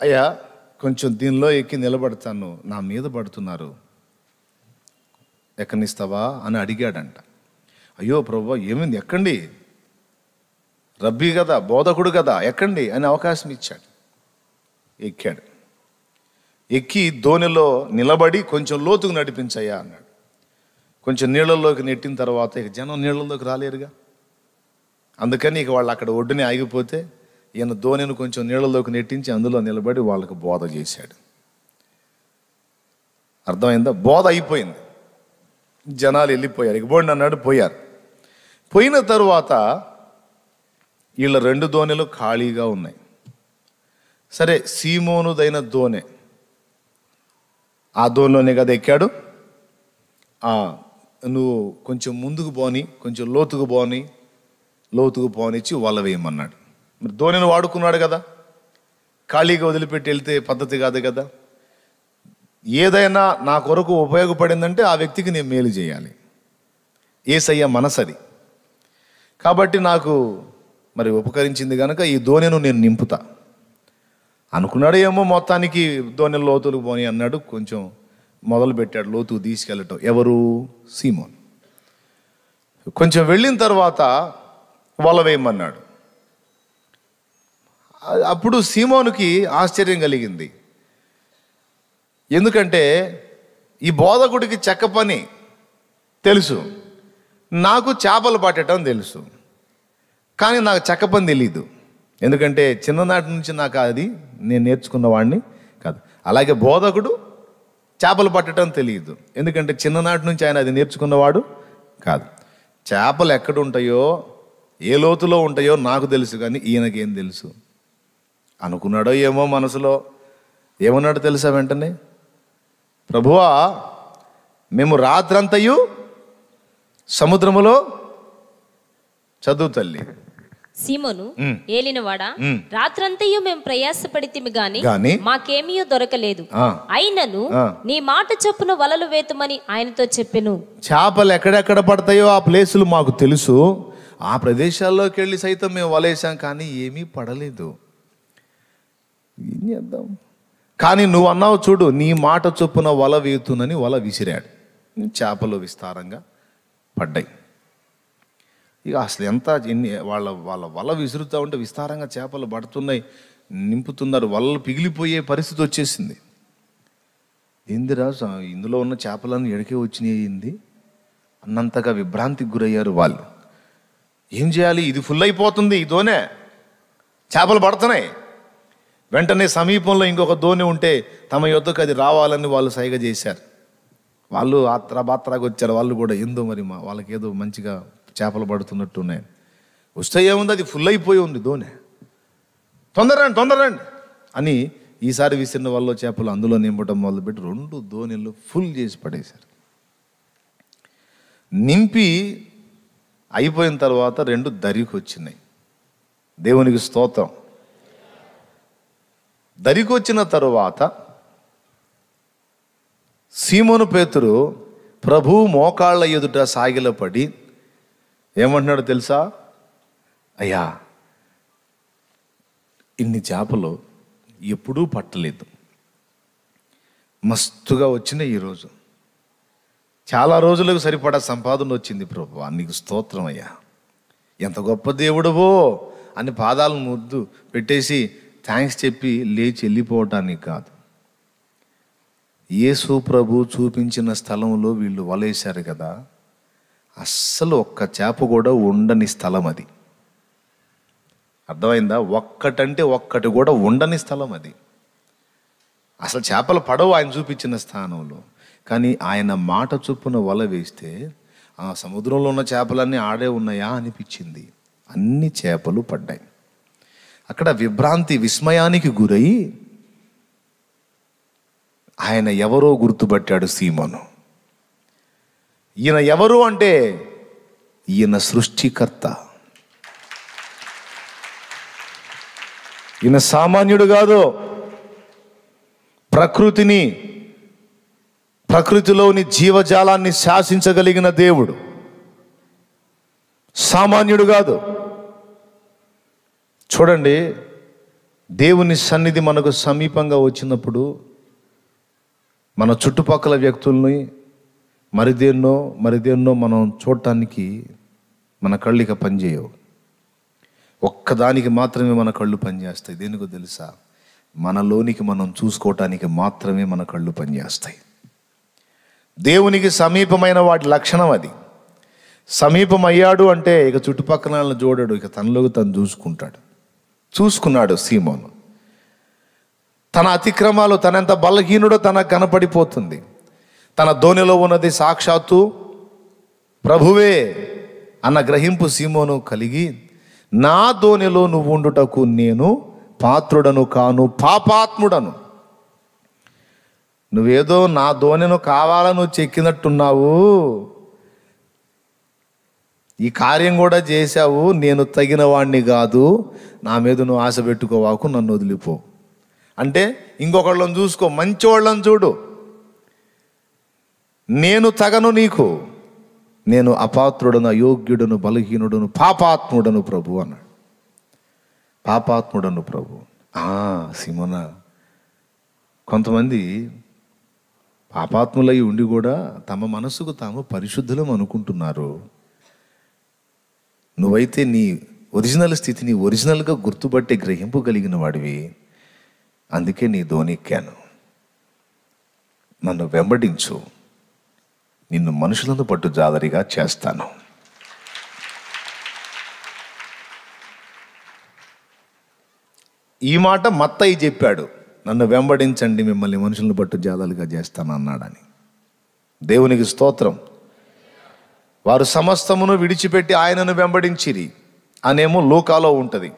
అయ్యా కొంచెం దీనిలో ఎక్కి నిలబడతాను, నా మీద పడుతున్నారు, ఎక్కనిస్తావా అని అడిగాడంట. అయ్యో ప్రభువా ఏమైంది, ఎక్కండి, రబ్బీ కదా, బోధకుడు కదా, ఎక్కండి అని అవకాశం ఇచ్చాడు. ఎక్కాడు. ఎక్కి దోణిలో నిలబడి కొంచెం లోతుకు నడిపించయ్యా అన్నాడు. కొంచెం నీళ్ళల్లోకి నెట్టిన తర్వాత ఇక జనం నీళ్ళల్లోకి రాలేరుగా, అందుకని ఇక వాళ్ళు అక్కడ ఒడ్డునే ఆగిపోతే ఈయన దోణిని కొంచెం నీళ్ళలోకి నెట్టించి అందులో నిలబడి వాళ్ళకు బోధ చేశాడు. అర్థమైందా? బోధ అయిపోయింది, జనాలు వెళ్ళిపోయారు. ఇక బోండి అన్నాడు, పోయారు. పోయిన తరువాత వీళ్ళ 2 దోణిలు ఖాళీగా ఉన్నాయి. సరే, సీమోనుదైన దోణె, ఆ దోణిలోనే కదా ఎక్కాడు. నువ్వు కొంచెం ముందుకు పోని, కొంచెం లోతుకు పోనిచ్చి వల వేయమన్నాడు. మరి దోణిని వాడుకున్నాడు కదా, ఖాళీగా వదిలిపెట్టి వెళ్తే పద్ధతి కాదు కదా. ఏదైనా నా కొరకు ఉపయోగపడిందంటే ఆ వ్యక్తికి నేను మేలు చేయాలి. యేసయ్య మనసది. కాబట్టి నాకు మరి ఉపకరించింది కనుక ఈ దోణెను నేను నింపుతా అనుకున్నాడు. ఏమో మొత్తానికి దోణె లోతులకు పోని అన్నాడు. కొంచెం మొదలు పెట్టాడు లోతుకు తీసుకెళ్ళటం. ఎవరు? సీమోన్. కొంచెం వెళ్ళిన తర్వాత వల వేయమన్నాడు. అప్పుడు సీమోనుకి ఆశ్చర్యం కలిగింది. ఎందుకంటే ఈ బోధకుడికి చెక్క పని తెలుసు, నాకు చేపలు పట్టడం తెలుసు, కానీ నాకు చెక్క పని తెలీదు. ఎందుకంటే చిన్ననాటి నుంచి నాకు అది నేను నేర్చుకున్నవాడిని కాదు. అలాగే బోధకుడు చేపలు పట్టడం తెలియదు, ఎందుకంటే చిన్ననాటి నుంచి ఆయన అది నేర్చుకున్నవాడు కాదు. చేపలు ఎక్కడ ఉంటాయో, ఏ లోతులో ఉంటాయో నాకు తెలుసు, కానీ ఈయనకేం తెలుసు అనుకున్నాడో ఏమో మనసులో. ఏమన్నాడు తెలుసా? వెంటనే, ప్రభువా, మేము రాత్రంతయు సముద్రములో, చదువు తల్లి, సీమోను ఏలినవాడా, రాత్రంతయు మేము ప్రయాసపడితిమి గాని మాకేమీ దొరకలేదు. అయినను నీ మాట చొప్పున వలలు వేతమని ఆయనతో చెప్పెను. చేపలు ఎక్కడెక్కడ పడతాయో ఆ ప్లేసులు మాకు తెలుసు. ఆ ప్రదేశాల్లోకి వెళ్ళి సైతం మేము వలేసాం, కానీ ఏమీ పడలేదు. ఏం చేద్దాం? కానీ నువ్వు అన్నావు చూడు, నీ మాట చొప్పున వల వేతునని వల విసిరాడు. చేపలు విస్తారంగా పడ్డాయి. ఇక అసలు ఎన్ని వాళ్ళ వల విసురుతూ ఉంటే విస్తారంగా చేపలు పడుతున్నాయి, నింపుతున్నారు. వలలు పిగిలిపోయే పరిస్థితి వచ్చేసింది. ఏందిరా, ఇందులో ఉన్న చేపలన్నీ ఎడకే వచ్చినాయింది అన్నంతగా విభ్రాంతికి గురయ్యారు వాళ్ళు. ఏం చేయాలి? ఇది ఫుల్ అయిపోతుంది, ఈ దోణె, చేపలు పడుతున్నాయి. వెంటనే సమీపంలో ఇంకొక దోణి ఉంటే తమ యొద్దకు అది రావాలని వాళ్ళు సైగ చేశారు. వాళ్ళు ఆత్రాబాత్రాగా వచ్చారు. వాళ్ళు కూడా ఏందో మరి వాళ్ళకి ఏదో మంచిగా చేపలు పడుతున్నట్టు ఉన్నాయి. వస్తే ఏముంది, అది ఫుల్ అయిపోయి ఉంది దోణె. తొందరండి అని ఈసారి విసిరిన వాళ్ళు చేపలు అందులో నింపడం మొదలుపెట్టి 2 దోణిలు ఫుల్ చేసి పడేశారు. నింపి అయిపోయిన తర్వాత 2 దరికి వచ్చినాయి. దేవునికి స్తోత్రం. దరికి వచ్చిన తరువాత సీమోను పేతురు ప్రభువు మోకాళ్ళ ఎదుట సాగిలపడి ఏమంటున్నాడు తెలుసా? అయ్యా, ఇన్ని చేపలు ఎప్పుడూ పట్టలేదు, మస్తుగా వచ్చినాయి ఈరోజు, చాలా రోజులకు సరిపడా సంపాదన వచ్చింది ప్రభువా, నీకు స్తోత్రం అయ్యా, ఎంత గొప్ప దేవుడువో అని పాదాలను ముద్దు పెట్టేసి థ్యాంక్స్ చెప్పి లేచి వెళ్ళిపోవటానికి కాదు. యేసు ప్రభు చూపించిన స్థలంలో వీళ్ళు వలేశారు కదా, అస్సలు ఒక్క చేప కూడా ఉండని స్థలం అది. అర్థమైందా? ఒక్కటంటే ఒక్కటి కూడా ఉండని స్థలం అది. అసలు చేపలు పడవు ఆయన చూపించిన స్థానంలో. కానీ ఆయన మాట చొప్పున వల వేస్తే ఆ సముద్రంలో ఉన్న చేపలన్నీ ఆడే ఉన్నాయా అనిపించింది. అన్ని చేపలు పడ్డాయి. అక్కడ విస్మయానికి గురై ఆయన ఎవరో గుర్తుపట్టాడు సీమోను. ఈయన ఎవరు అంటే ఈయన సృష్టికర్త. ఈయన సామాన్యుడు కాదు. ప్రకృతిలోని జీవజాలాన్ని శాసించగలిగిన దేవుడు. సామాన్యుడు కాదు. చూడండి, దేవుని సన్నిధి మనకు సమీపంగా వచ్చినప్పుడు మన చుట్టుపక్కల వ్యక్తుల్ని మరిదేన్నో మనం చూడటానికి మన కళ్ళు ఇక పనిచేయవు. ఒక్కదానికి మాత్రమే మన కళ్ళు పనిచేస్తాయి. దేనికో తెలుసా? మనలోనికి మనం చూసుకోవటానికి మాత్రమే మన కళ్ళు పనిచేస్తాయి. దేవునికి సమీపమైన వాటి లక్షణం అది. సమీపం అయ్యాడు అంటే ఇక చుట్టుపక్కల చూడడు, ఇక తనలోకి తను చూసుకున్నాడు సీమోను. తన అతిక్రమాలు, తనెంత బలహీనుడో తనకు కనపడిపోతుంది. తన దోణిలో ఉన్నది సాక్షాత్తు ప్రభువే అన్న గ్రహింపు సీమోను కలిగి, నా దోణిలో నువ్వు ఉండుటకు నేను పాత్రుడను కాను, పాపాత్ముడను. నువ్వేదో నా దోణెను కావాలని నువ్వు చెక్కినట్టున్నావు, ఈ కార్యం కూడా చేశావు, నేను తగిన వాణ్ణి కాదు, నా మీద నువ్వు ఆశ పెట్టుకోవాకు, నన్ను వదిలిపో. అంటే ఇంకొకళ్ళని చూసుకో, మంచివాళ్ళని చూడు, నేను తగను నీకు, నేను అపాత్రుడను, అయోగ్యుడను, బలహీనుడను, పాపాత్ముడను ప్రభు అన్నాడు. పాపాత్ముడను ప్రభు. సిమోన, కొంతమంది పాపాత్ములై ఉండి కూడా తమ మనసుకు తాము పరిశుద్ధులం అనుకుంటున్నారు. నువ్వైతే నీ ఒరిజినల్ స్థితిని ఒరిజినల్గా గుర్తుపట్టే గ్రహింపు కలిగిన వాడివి. అందుకే నీ దోణెక్కాను. నన్ను వెంబడించు, నిన్ను మనుషులను పట్టు జాదరిగా చేస్తాను. ఈ మాట మత్తయి చెప్పాడు, నన్ను వెంబడించండి, మిమ్మల్ని మనుషులను పట్టు జాదలుగా చేస్తాను అన్నాడని. దేవునికి స్తోత్రం. వారు సమస్తమును విడిచిపెట్టి ఆయనను వెంబడించిరి అనేమో లూకాలో ఉంటుంది.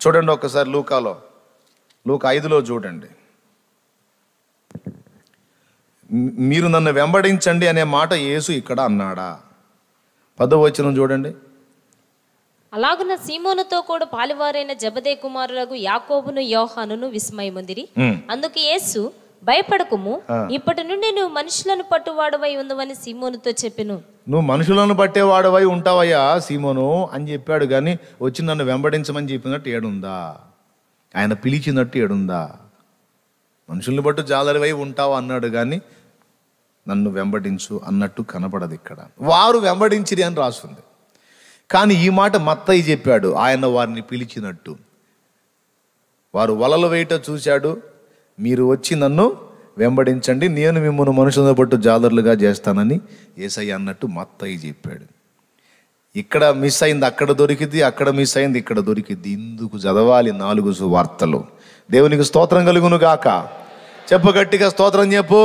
చూడండి ఒకసారి లూకా 5లో చూడండి. మీరు నన్ను వెంబడించండి అనే మాట యేసు ఇక్కడ అన్నాడా? 10వ వచనం చూడండి. అలాగున సీమోనుతో కూడా పాలివారైన జెబెదయి కుమారులకు యాకోబును యోహానును విస్మయముందిరి. అందుకు యేసు, భయపడకుము, ఇప్పటి నుండి నువ్వు మనుషులను పట్టువాడవై ఉందవని సీమోనుతో చెప్పెను. నువ్వు మనుషులను పట్టేవాడవై ఉంటావయ్యా సీమోను అని చెప్పాడు. కానీ వచ్చి నన్ను వెంబడించమని చెప్పినట్టు ఏడుందా? ఆయన పిలిచినట్టు ఏడుందా? మనుషుల్ని బట్టు జాలరివై ఉంటావు అన్నాడు, కానీ నన్ను వెంబడించు అన్నట్టు కనపడదు ఇక్కడ. వారు వెంబడించిరి అని రాస్తుంది. కానీ ఈ మాట మత్తయి చెప్పాడు, ఆయన వారిని పిలిచినట్టు. వారు వలలు వేయట చూశాడు, మీరు వచ్చి నన్ను వెంబడించండి, నేను మిమ్మల్ని మనుషులను బట్టు జాలరులుగా చేస్తానని యేసయ్య అన్నట్టు మత్తయి చెప్పాడు. ఇక్కడ మిస్ అయింది అక్కడ దొరికింది, అక్కడ మిస్ అయింది ఇక్కడ దొరికింది. ఇందుకు చదవాలి 4 సువార్తలు. దేవునికి స్తోత్రం కలుగును గాక. చెప్పు, గట్టిగా స్తోత్రం చెప్పు,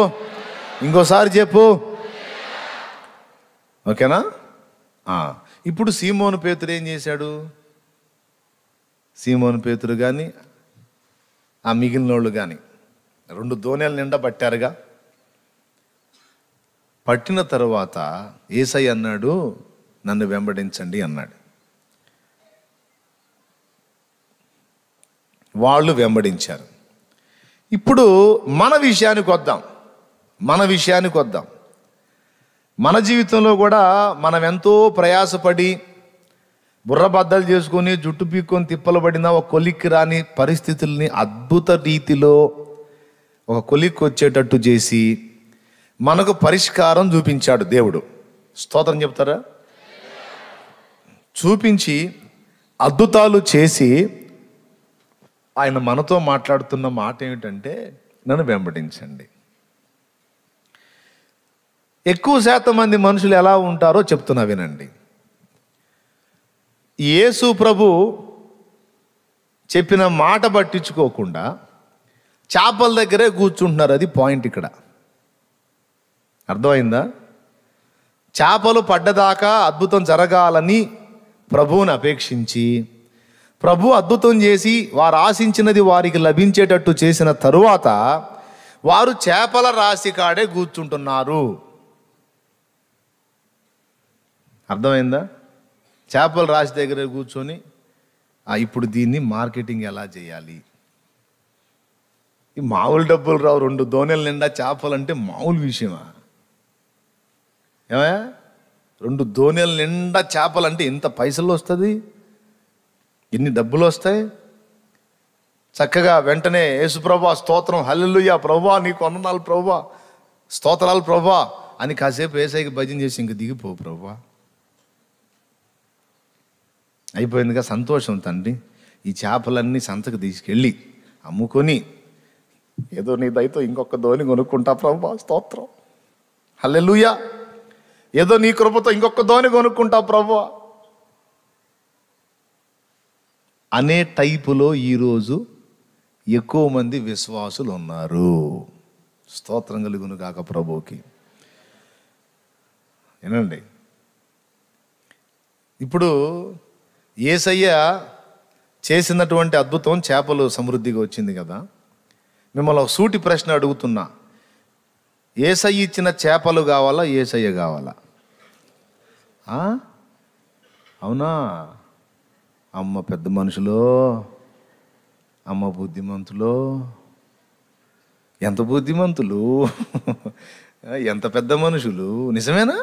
ఇంకోసారి చెప్పు, ఓకేనా? ఇప్పుడు సీమోను పేతురు ఏం చేశాడు? సీమోను పేతురు కానీ ఆ మిగిలిన వాళ్ళు కానీ 2 దోణెల నిండా పట్టారుగా. పట్టిన తరువాత యేసయ్య అన్నాడు, నన్ను వెంబడించండి అన్నాడు. వాళ్ళు వెంబడించారు. ఇప్పుడు మన విషయానికి వద్దాం. మన జీవితంలో కూడా మనం ఎంతో ప్రయాసపడి బుర్రబద్దలు చేసుకొని జుట్టు పీక్కొని తిప్పలు పడిన ఒక కొలిక్కి రాని పరిస్థితుల్ని అద్భుత రీతిలో ఒక కొలిక్కి వచ్చేటట్టు చేసి మనకు పరిష్కారం చూపించాడు దేవుడు. స్తోత్రం చెప్తారా? చూపించి అద్భుతాలు చేసి ఆయన మనతో మాట్లాడుతున్న మాట ఏమిటంటే, నన్ను వెంబడించండి. ఎక్కువ శాతం మంది మనుషులు ఎలా ఉంటారో చెప్తున్నా వినండి. యేసు ప్రభు చెప్పిన మాట పట్టించుకోకుండా చేపల దగ్గరే కూర్చుంటున్నారు. అది పాయింట్ ఇక్కడ. అర్థమైందా? చేపలు పడ్డదాకా అద్భుతం జరగాలని ప్రభువుని అపేక్షించి, ప్రభు అద్భుతం చేసి వారు ఆశించినది వారికి లభించేటట్టు చేసిన తరువాత వారు చేపల రాశి కాడే కూర్చుంటున్నారు. అర్థమైందా? చేపల రాశి దగ్గర కూర్చొని ఇప్పుడు దీన్ని మార్కెటింగ్ ఎలా చేయాలి? ఈ మామూలు డబ్బులు రావు. 2 దోణెల నిండా చేపలు అంటే మామూలు విషయమా? ఏమయ్యా, 2 దోణెల నిండా చేపలు అంటే ఎంత పైసలు వస్తుంది? ఎన్ని డబ్బులు వస్తాయి? చక్కగా వెంటనే యేసు ప్రభువా స్తోత్రం, హల్లెలూయా ప్రభువా, నీకు వందనాలు ప్రభువా, స్తోత్రాలు ప్రభువా అని కాసేపు యేసయ్యకి భజన చేసి ఇంక దిగిపో ప్రభువా. అయిపోయిందిగా, సంతోషం తండ్రి. ఈ చేపలన్నీ సంతకు తీసుకెళ్ళి అమ్ముకొని ఏదో నీ దయతో ఇంకొక దోణి కొనుక్కుంటా ప్రభువా, స్తోత్రం, హల్లెలూయా, ఏదో నీ కృపతో ఇంకొక దోణి కొనుక్కుంటా ప్రభువా అనే టైపులో ఈరోజు ఎక్కువ మంది విశ్వాసులు ఉన్నారు. స్తోత్రం కలుగును గాక ప్రభువుకి. ఏనండి, ఇప్పుడు యేసయ్య చేసినటువంటి అద్భుతం చేపలు సమృద్ధిగా వచ్చింది కదా. మిమ్మల్ని ఒక సూటి ప్రశ్న అడుగుతున్నా, యేసయ్య ఇచ్చిన చేపలు కావాలా, యేసయ్య కావాలా? అవునా? అమ్మ పెద్ద మనుషులో, అమ్మ బుద్ధిమంతులో, ఎంత బుద్ధిమంతులు, ఎంత పెద్ద మనుషులు. నిజమేనా?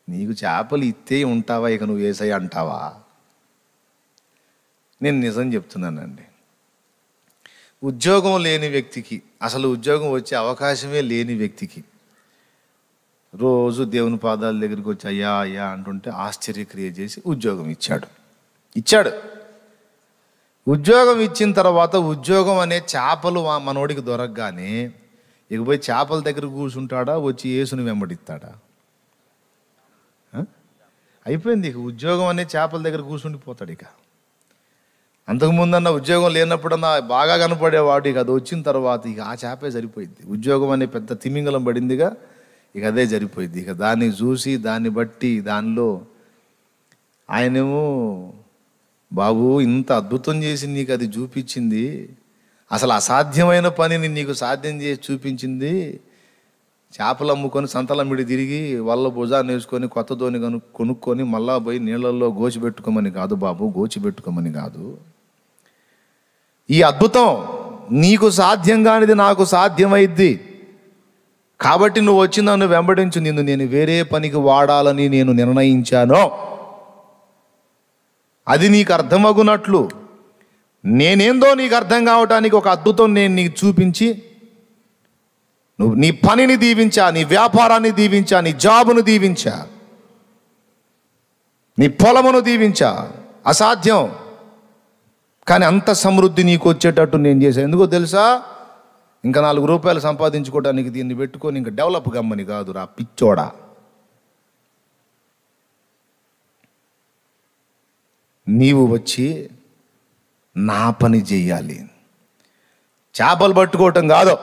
నీకు చేపలు ఇస్తే ఉంటావా, ఇక నువ్వు యేసయ్య అంటావా? నేను నిజం చెప్తున్నానండి. ఉద్యోగం లేని వ్యక్తికి, అసలు ఉద్యోగం వచ్చే అవకాశమే లేని వ్యక్తికి రోజు దేవుని పాదాల దగ్గరికి వచ్చి అయ్యా అయ్యా అంటుంటే ఆశ్చర్యక్రియ చేసి ఉద్యోగం ఇచ్చాడు. ఉద్యోగం ఇచ్చిన తర్వాత ఉద్యోగం అనే చేపలు మనోడికి దొరకగానే ఇక పోయి చేపల దగ్గర కూర్చుంటాడా, వచ్చి యేసుని వెంబడిస్తాడా? అయిపోయింది. ఇక ఉద్యోగం అనే చేపల దగ్గర కూర్చుండిపోతాడు. ఇక అంతకుముందన్న ఉద్యోగం లేనప్పుడన్నా బాగా కనపడేవాడు, ఇక అది వచ్చిన తర్వాత ఇక ఆ చేపే సరిపోయింది. ఉద్యోగం అనే పెద్ద తిమింగలం పడిందిగా, ఇక అదే సరిపోయింది. ఇక దాన్ని చూసి దాన్ని బట్టి దానిలో ఆయనేమో, బాబు ఇంత అద్భుతం చేసి నీకు అది చూపించింది, అసలు అసాధ్యమైన పనిని నీకు సాధ్యం చేసి చూపించింది. చేపలు అమ్ముకొని సంతలమ్మిడి తిరిగి వాళ్ళ భుజాన్ని వేసుకొని కొత్త దోని కొనుక్కొని మళ్ళా పోయి నీళ్ళల్లో గోచిపెట్టుకోమని కాదు బాబు, గోచిపెట్టుకోమని కాదు. ఈ అద్భుతం నీకు సాధ్యం కానిది నాకు సాధ్యమైద్ది, కాబట్టి నువ్వు వచ్చి నన్ను వెంబడించు, నిన్ను నేను వేరే పనికి వాడాలని నేను నిర్ణయించాను. అది నీకు అర్థమగునట్లు నేనేందో నీకు అర్థం కావటానికి ఒక అద్భుతం నేను నీకు చూపించి, నువ్వు నీ పనిని దీవించా, నీ వ్యాపారాన్ని దీవించా, నీ జాబును దీవించా, నీ పొలమును దీవించా. అసాధ్యం, కానీ అంత సమృద్ధి నీకు వచ్చేటట్టు నేను చేశాను. ఎందుకో తెలుసా? ఇంకా 4 రూపాయలు సంపాదించుకోవడానికి దీన్ని పెట్టుకొని ఇంకా డెవలప్ గమ్మని కాదు రా పిచ్చోడా. నీవు వచ్చి నా పని చెయ్యాలి. చేపలు పట్టుకోవటం కాదు,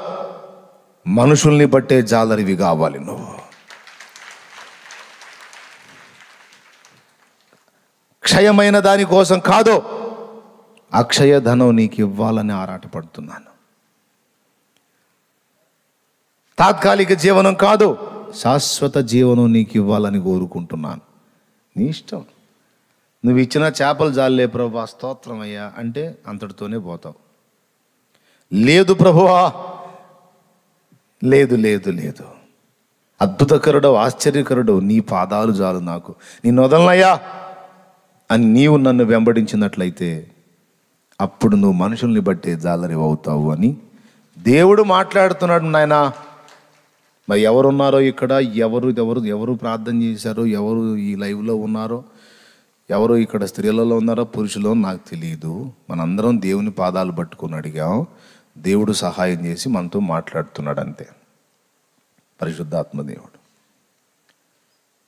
మనుషుల్ని బట్టే జాలరివి కావాలి నువ్వు. క్షయమైన దానికోసం కాదు, అక్షయ ధనం నీకు ఇవ్వాలని ఆరాటపడుతున్నాను. తాత్కాలిక జీవనం కాదు, శాశ్వత జీవనం నీకు ఇవ్వాలని కోరుకుంటున్నాను. నీ ఇష్టం. నువ్వు ఇచ్చిన చేపలు జాలే ప్రభువా, స్తోత్రం అయ్యా అంటే అంతటితోనే పోతావు. లేదు ప్రభువా, లేదు లేదు లేదు, అద్భుతకరుడు ఆశ్చర్యకరుడు, నీ పాదాలు చాలు నాకు, నిన్ను వదలనయ్యా అని నీవు నన్ను వెంబడించినట్లయితే అప్పుడు నువ్వు మనుషుల్ని బట్టే జాలరి అవుతావు అని దేవుడు మాట్లాడుతున్నాడు. నాయనా, మరి ఎవరున్నారో ఇక్కడ, ఎవరు ప్రార్థన చేశారో, ఎవరు ఈ లైవ్లో ఉన్నారో, ఎవరు ఇక్కడ స్త్రీలలో ఉన్నారో పురుషులో నాకు తెలియదు. మనందరం దేవుని పాదాలు పట్టుకుని అడిగాం, దేవుడు సహాయం చేసి మనతో మాట్లాడుతున్నాడు అంతే. పరిశుద్ధాత్మ దేవుడు.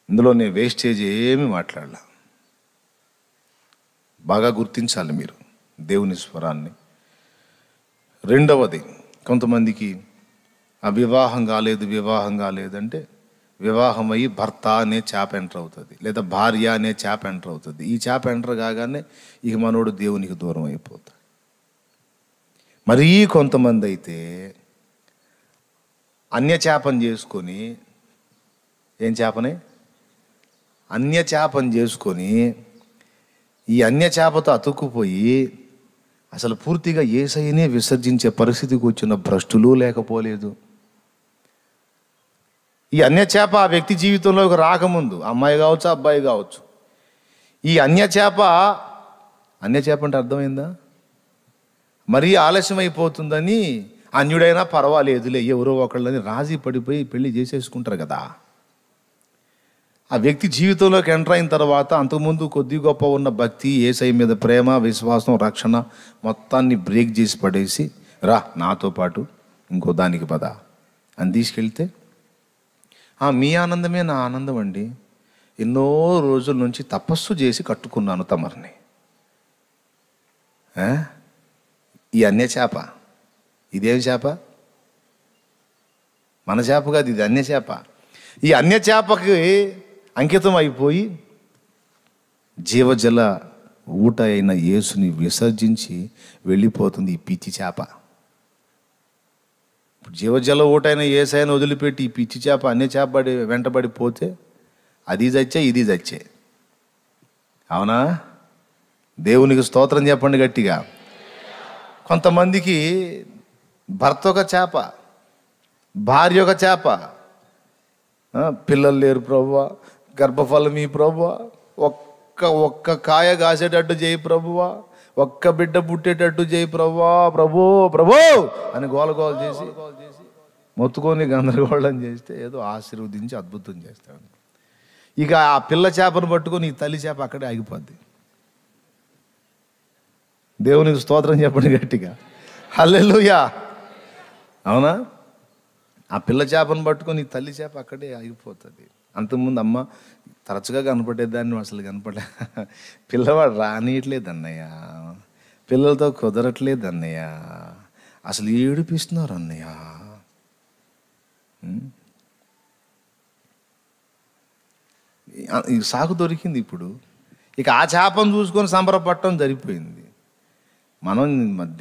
ఇందులో నేను వేస్టేజ్ ఏమీ మాట్లాడలా. బాగా గుర్తించాలి మీరు దేవుని స్వరాన్ని. రెండవది, కొంతమందికి వివాహం కాలేదంటే వివాహం అయ్యి భర్త అనే చేప ఎంటర్ అవుతుంది, లేదా భార్య అనే చేప ఎంటర్ అవుతుంది. ఈ చేప ఎంటర్ కాగానే ఇక మనోడు దేవునికి దూరం అయిపోతాడు. మరీ కొంతమంది అయితే అన్య చేపను చేసుకొని, ఏం చేపని? అన్య చేపను చేసుకొని ఈ అన్య చేపతో అతుక్కుపోయి అసలు పూర్తిగా యేసయ్యనే విసర్జించే పరిస్థితికి వచ్చిన భ్రష్టులు లేకపోలేదు. ఈ అన్య చేప ఆ వ్యక్తి జీవితంలోకి రాకముందు, అమ్మాయి కావచ్చు అబ్బాయి కావచ్చు, ఈ అన్య చేప అంటే అర్థమైందా? మరీ ఆలస్యం అయిపోతుందని అన్యుడైనా పర్వాలేదులే ఎవరో ఒకళ్ళని రాజీ పడిపోయి పెళ్లి చేసేసుకుంటారు కదా. ఆ వ్యక్తి జీవితంలోకి ఎంటర్ అయిన తర్వాత అంతకుముందు కొద్ది గొప్ప ఉన్న భక్తి, యేసయ్య మీద ప్రేమ, విశ్వాసం, రక్షణ మొత్తాన్ని బ్రేక్ చేసి పడేసి, రా నాతో పాటు ఇంకో దానికి పద అని తీసుకెళ్తే, మీ ఆనందమే నా ఆనందం అండి, ఎన్నో రోజుల నుంచి తపస్సు చేసి కట్టుకున్నాను తమరిని. ఈ అన్య చేప, ఇదేం చేప? మన చేప కాదు, ఇది అన్య చేప. ఈ అన్య చేపకి అంకితం అయిపోయి జీవజల ఊట అయిన యేసుని విసర్జించి వెళ్ళిపోతుంది ఈ పిచ్చి చేప. ఇప్పుడు జీవజల ఊటైన యేసయ్యను వదిలిపెట్టి ఈ పిచ్చి చేప అన్ని చేప వెంటబడి పోతే అది చచ్చే ఇది చచ్చే. అవునా? దేవునికి స్తోత్రం చెప్పండి గట్టిగా. కొంతమందికి భర్త ఒక చేప, భార్య ఒక చేప, పిల్లలు లేరు ప్రభువా, గర్భఫలం ఈ ప్రభువా, ఒక్క కాయ కాసేటట్టు చేయి ప్రభువా, ఒక్క బిడ్డ పుట్టేటట్టు చేయి ప్రభువా, ప్రభు ప్రభు అని గోల చేసి మొత్తుకొని గందరగోళం చేస్తే ఏదో ఆశీర్వదించి అద్భుతం చేస్తాడు. ఇక ఆ పిల్ల చేపను పట్టుకొని ఈ తల్లి చేప అక్కడే ఆగిపోద్ది. దేవునికి స్తోత్రం చెప్పండి గట్టిగా. హల్లెలూయా. అవునా? ఆ పిల్ల చేపను పట్టుకొని ఈ తల్లి చేప అక్కడే ఆగిపోతుంది. అంతకుముందు అమ్మ తరచుగా కనపడేదాన్ని అసలు కనపడలే. పిల్లవాడు రానియట్లేదు అన్నయ్య, పిల్లలతో కుదరట్లేదు అన్నయ్య, అసలు ఏడిపిస్తున్నారు అన్నయ్య. ఈ సాకు దొరికింది ఇప్పుడు. ఇక ఆ చేపను చూసుకొని సంబరపడటం జరిగిపోయింది. మనం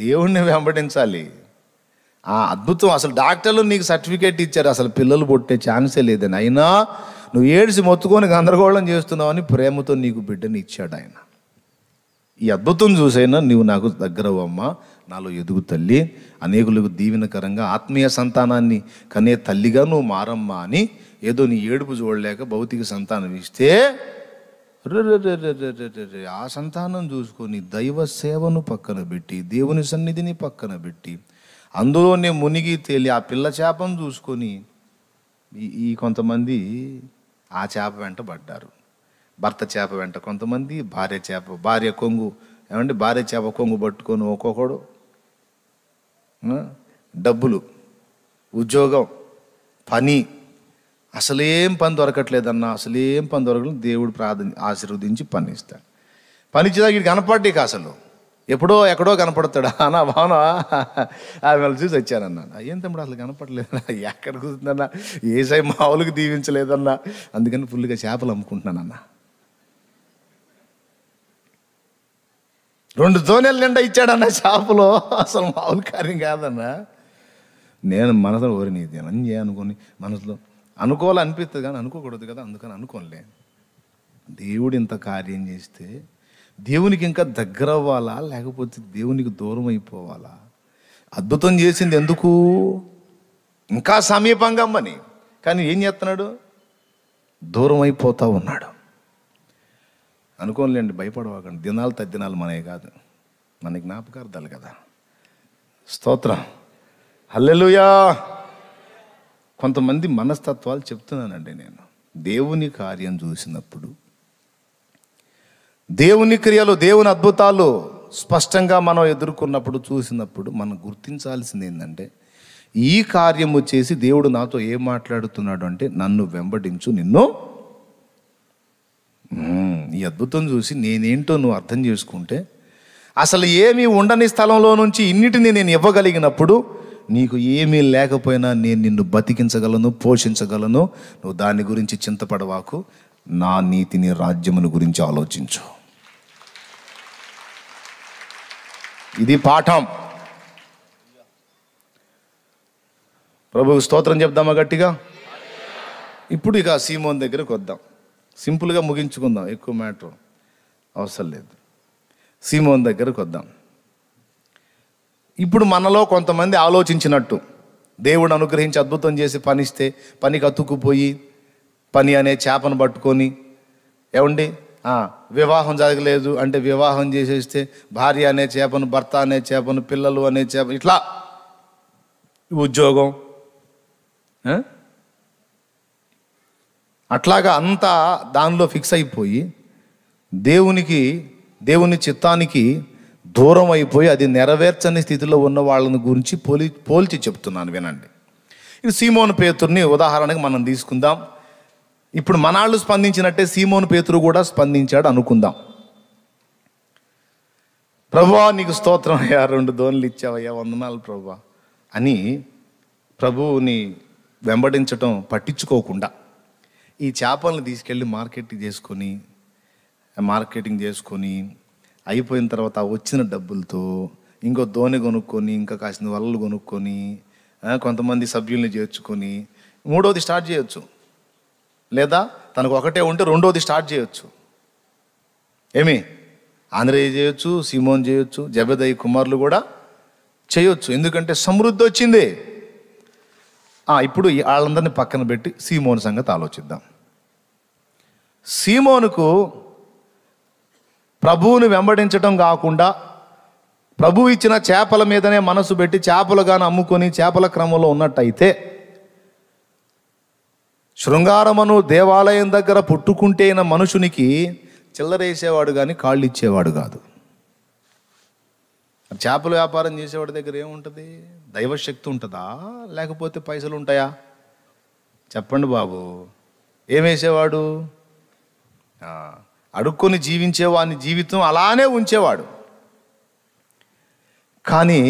దేవుణ్ణి వెంబడించాలి. ఆ అద్భుతం అసలు డాక్టర్లు నీకు సర్టిఫికేట్ ఇచ్చారు, అసలు పిల్లలు పుట్టే ఛాన్సే లేదని. అయినా నువ్వు ఏడిసి మొత్తుకొని గందరగోళం చేస్తున్నావని ప్రేమతో నీకు బిడ్డని ఇచ్చాడు ఆయన. ఈ అద్భుతం చూసైనా నువ్వు నాకు దగ్గరవమ్మా, నాలో ఎదుగు తల్లి, అనేకులకు దీవెనకరంగా ఆత్మీయ సంతానాన్ని కనే తల్లిగా నువ్వు మారమ్మా అని ఏదో నీ ఏడుపు చూడలేక భౌతిక సంతానం ఇస్తే ఆ సంతానం చూసుకొని దైవ సేవను పక్కన పెట్టి, దేవుని సన్నిధిని పక్కన పెట్టి, అందులోనే మునిగి తేలి ఆ పిల్ల చేపను చూసుకొని ఈ కొంతమంది ఆ చేప వెంట పడ్డారు. భర్త చేప వెంట కొంతమంది, భార్య కొంగు, ఏమంటే భార్య చేప కొంగు పట్టుకొని ఒక్కొక్కడు డబ్బులు, ఉద్యోగం, పని, అసలేం పని దొరకట్లేదన్నా, అసలేం పని దొరకలేదు. దేవుడు ఆశీర్వదించి పని ఇస్తాడు. పని ఇచ్చేదాకా వీడికి కనపడ్డాక అసలు ఎక్కడో కనపడతాడు. అన్నా బాగున్నా ఆమె చూసి వచ్చానన్నా. ఏం తమ్ముడు అసలు కనపడలేదన్నా, ఎక్కడ కూర్చుందన్నా, ఏసై మామూలుగా దీవించలేదన్నా, అందుకని ఫుల్గా చేపలు అమ్ముకుంటున్నానన్నా. 2 తోనెల నిండా ఇచ్చాడన్న చేపలో, అసలు మామూలు కార్యం కాదన్నా. నేను మనసులో ఓరిని అని అనుకొని మనసులో అనుకోవాలనిపిస్తుంది కానీ అనుకోకూడదు కదా, అందుకని అనుకోలే. దేవుడు ఇంత కార్యం చేస్తే దేవునికి ఇంకా దగ్గర అవ్వాలా, లేకపోతే దేవునికి దూరం అయిపోవాలా? అద్భుతం చేసింది ఎందుకు? ఇంకా సమీపంగా అమ్మని. కానీ ఏం చేస్తున్నాడు? దూరం అయిపోతూ ఉన్నాడు. అనుకోలేండి, భయపడవాకండి. దినాలు తద్దినాలు మనవి కాదు, మన జ్ఞాపకార్థాలు కదా. స్తోత్రం, హల్లెలూయా. కొంతమంది మనస్తత్వాలు చెప్తున్నానండి నేను. దేవుని కార్యం చూసినప్పుడు, దేవుని క్రియలు, దేవుని అద్భుతాలు స్పష్టంగా మనం ఎదుర్కొన్నప్పుడు, చూసినప్పుడు మనం గుర్తించాల్సింది ఏంటంటే, ఈ కార్యం వచ్చేసి దేవుడు నాతో ఏం మాట్లాడుతున్నాడు అంటే, నన్ను వెంబడించు, నిన్ను. ఈ అద్భుతం చూసి నేనేంటో నువ్వు అర్థం చేసుకుంటే, అసలు ఏమీ ఉండని స్థలంలో నుంచి ఇన్నిటిని నేను ఇవ్వగలిగినప్పుడు, నీకు ఏమీ లేకపోయినా నేను నిన్ను బతికించగలను, పోషించగలను. నువ్వు దాని గురించి చింతపడవాకు, నా నీతిని, రాజ్యమును గురించి ఆలోచించు. ఇది పాఠం. ప్రభువు స్తోత్రం చెప్దామా గట్టిగా? ఇప్పుడు ఇక సీమోన్ దగ్గరకు వద్దాం. సింపుల్గా ముగించుకుందాం, ఎక్కువ మ్యాటర్ అవసరం లేదు. సీమోన్ దగ్గరకు వద్దాం. ఇప్పుడు మనలో కొంతమంది ఆలోచించినట్టు, దేవుడు అనుగ్రహించి అద్భుతం చేసి పనిస్తే, పనికి అతుక్కుపోయి పని అనే చేపను పట్టుకొని, ఏమండి వివాహం జరగలేదు అంటే వివాహం చేసేస్తే భార్య అనే చేపను, భర్త అనే చేపను, పిల్లలు అనే చేప, ఇట్లా ఉద్యోగం, అట్లాగా అంతా దానిలో ఫిక్స్ అయిపోయి దేవుని చిత్తానికి దూరం అయిపోయి అది నెరవేర్చని స్థితిలో ఉన్న వాళ్ళని గురించి పోల్చి చెప్తున్నాను, వినండి. ఇది సీమోను పేతురుని ఉదాహరణకు మనం తీసుకుందాం. ఇప్పుడు మనాళ్ళు స్పందించినట్టే సీమోను పేతురు కూడా స్పందించాడు అనుకుందాం. ప్రభువా నీకు స్తోత్రం అయ్యా, 2 దోణులు ఇచ్చావయ్యా, వందనాలు ప్రభువా అని ప్రభువుని వెంబడించటం పట్టించుకోకుండా ఈ చేపలను తీసుకెళ్ళి మార్కెటింగ్ చేసుకొని అయిపోయిన తర్వాత వచ్చిన డబ్బులతో ఇంకో దోణి కొనుక్కొని, ఇంకా కాసిన వలలు కొనుక్కొని, కొంతమంది సభ్యుల్ని చేర్చుకొని మూడోది స్టార్ట్ చేయొచ్చు. లేదా తనకు ఒకటే ఉంటే రెండోది స్టార్ట్ చేయొచ్చు. ఏమి ఆంధ్రయ్య చేయొచ్చు, సీమోన్ చేయొచ్చు, జబెదయి కుమారులు కూడా చేయొచ్చు. ఎందుకంటే సమృద్ధి వచ్చింది. ఇప్పుడు వాళ్ళందరినీ పక్కన పెట్టి సీమోను సంగతి ఆలోచిద్దాం. సీమోనుకు ప్రభువుని వెంబడించటం కాకుండా ప్రభువు ఇచ్చిన చేపల మీదనే మనసు పెట్టి చేపలుగాను అమ్ముకొని చేపల క్రమంలో ఉన్నట్టయితే, శృంగారమును దేవాలయం దగ్గర పుట్టుకుంటేన మనుషునికి చిల్లరేసేవాడు కానీ కాళ్ళు ఇచ్చేవాడు కాదు. చేపల వ్యాపారం చేసేవాడి దగ్గర ఏముంటుంది? దైవశక్తి ఉంటుందా లేకపోతే పైసలు ఉంటాయా? చెప్పండి బాబు. ఏమేసేవాడు? అడుక్కొని జీవించేవాడిని జీవితం అలానే ఉంచేవాడు. కానీ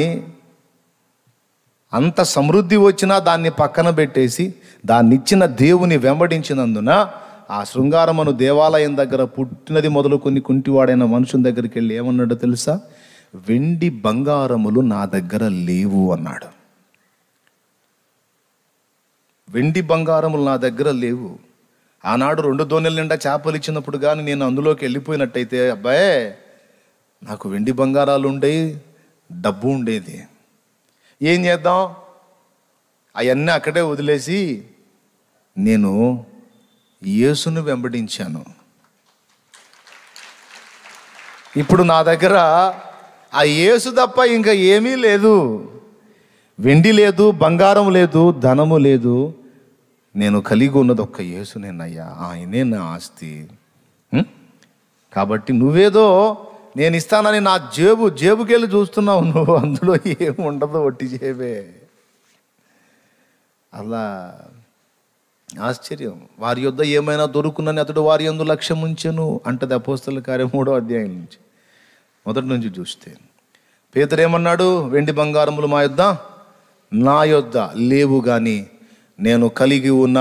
అంత సమృద్ధి వచ్చినా దాన్ని పక్కన పెట్టేసి దాన్ని ఇచ్చిన దేవుని వెంబడించినందున ఆ శృంగారమును దేవాలయం దగ్గర పుట్టినది మొదలుకొని కుంటివాడైన మనుషుని దగ్గరికి వెళ్ళి ఏమన్నాడో తెలుసా? వెండి బంగారములు నా దగ్గర లేవు అన్నాడు. వెండి బంగారములు నా దగ్గర లేవు. ఆనాడు 2 దోణెల నిండా చేపలు ఇచ్చినప్పుడు కానీ నేను అందులోకి వెళ్ళిపోయినట్టయితే, అబ్బాయే నాకు వెండి బంగారాలు ఉండేవి, డబ్బు ఉండేది. ఏం చేద్దాం? అవన్నీ అక్కడే వదిలేసి నేను యేసును వెంబడించాను. ఇప్పుడు నా దగ్గర ఆ యేసు తప్ప ఇంకా ఏమీ లేదు. వెండి లేదు, బంగారం లేదు, ధనము లేదు. నేను కలిగి ఉన్నది ఒక్క యేసునేనయ్యా, ఆయనే నా ఆస్తి. కాబట్టి నువ్వేదో నేను ఇస్తానని నా జేబుకెళ్ళి చూస్తున్నావు. నువ్వు అందులో ఏముండదు, ఒట్టి జేబే. అలా ఆశ్చర్యం. వారి యొద్ద ఏమైనా దొరుకునని అతడు వారి యందు లక్ష్యం ఉంచెను అంటది అపోస్తలుల కార్యం 3వ అధ్యాయం నుంచి, మొదటి నుంచి చూస్తే. పేతురు ఏమన్నాడు? వెండి బంగారములు నా యొద్ద లేవు, కానీ నేను కలిగి ఉన్న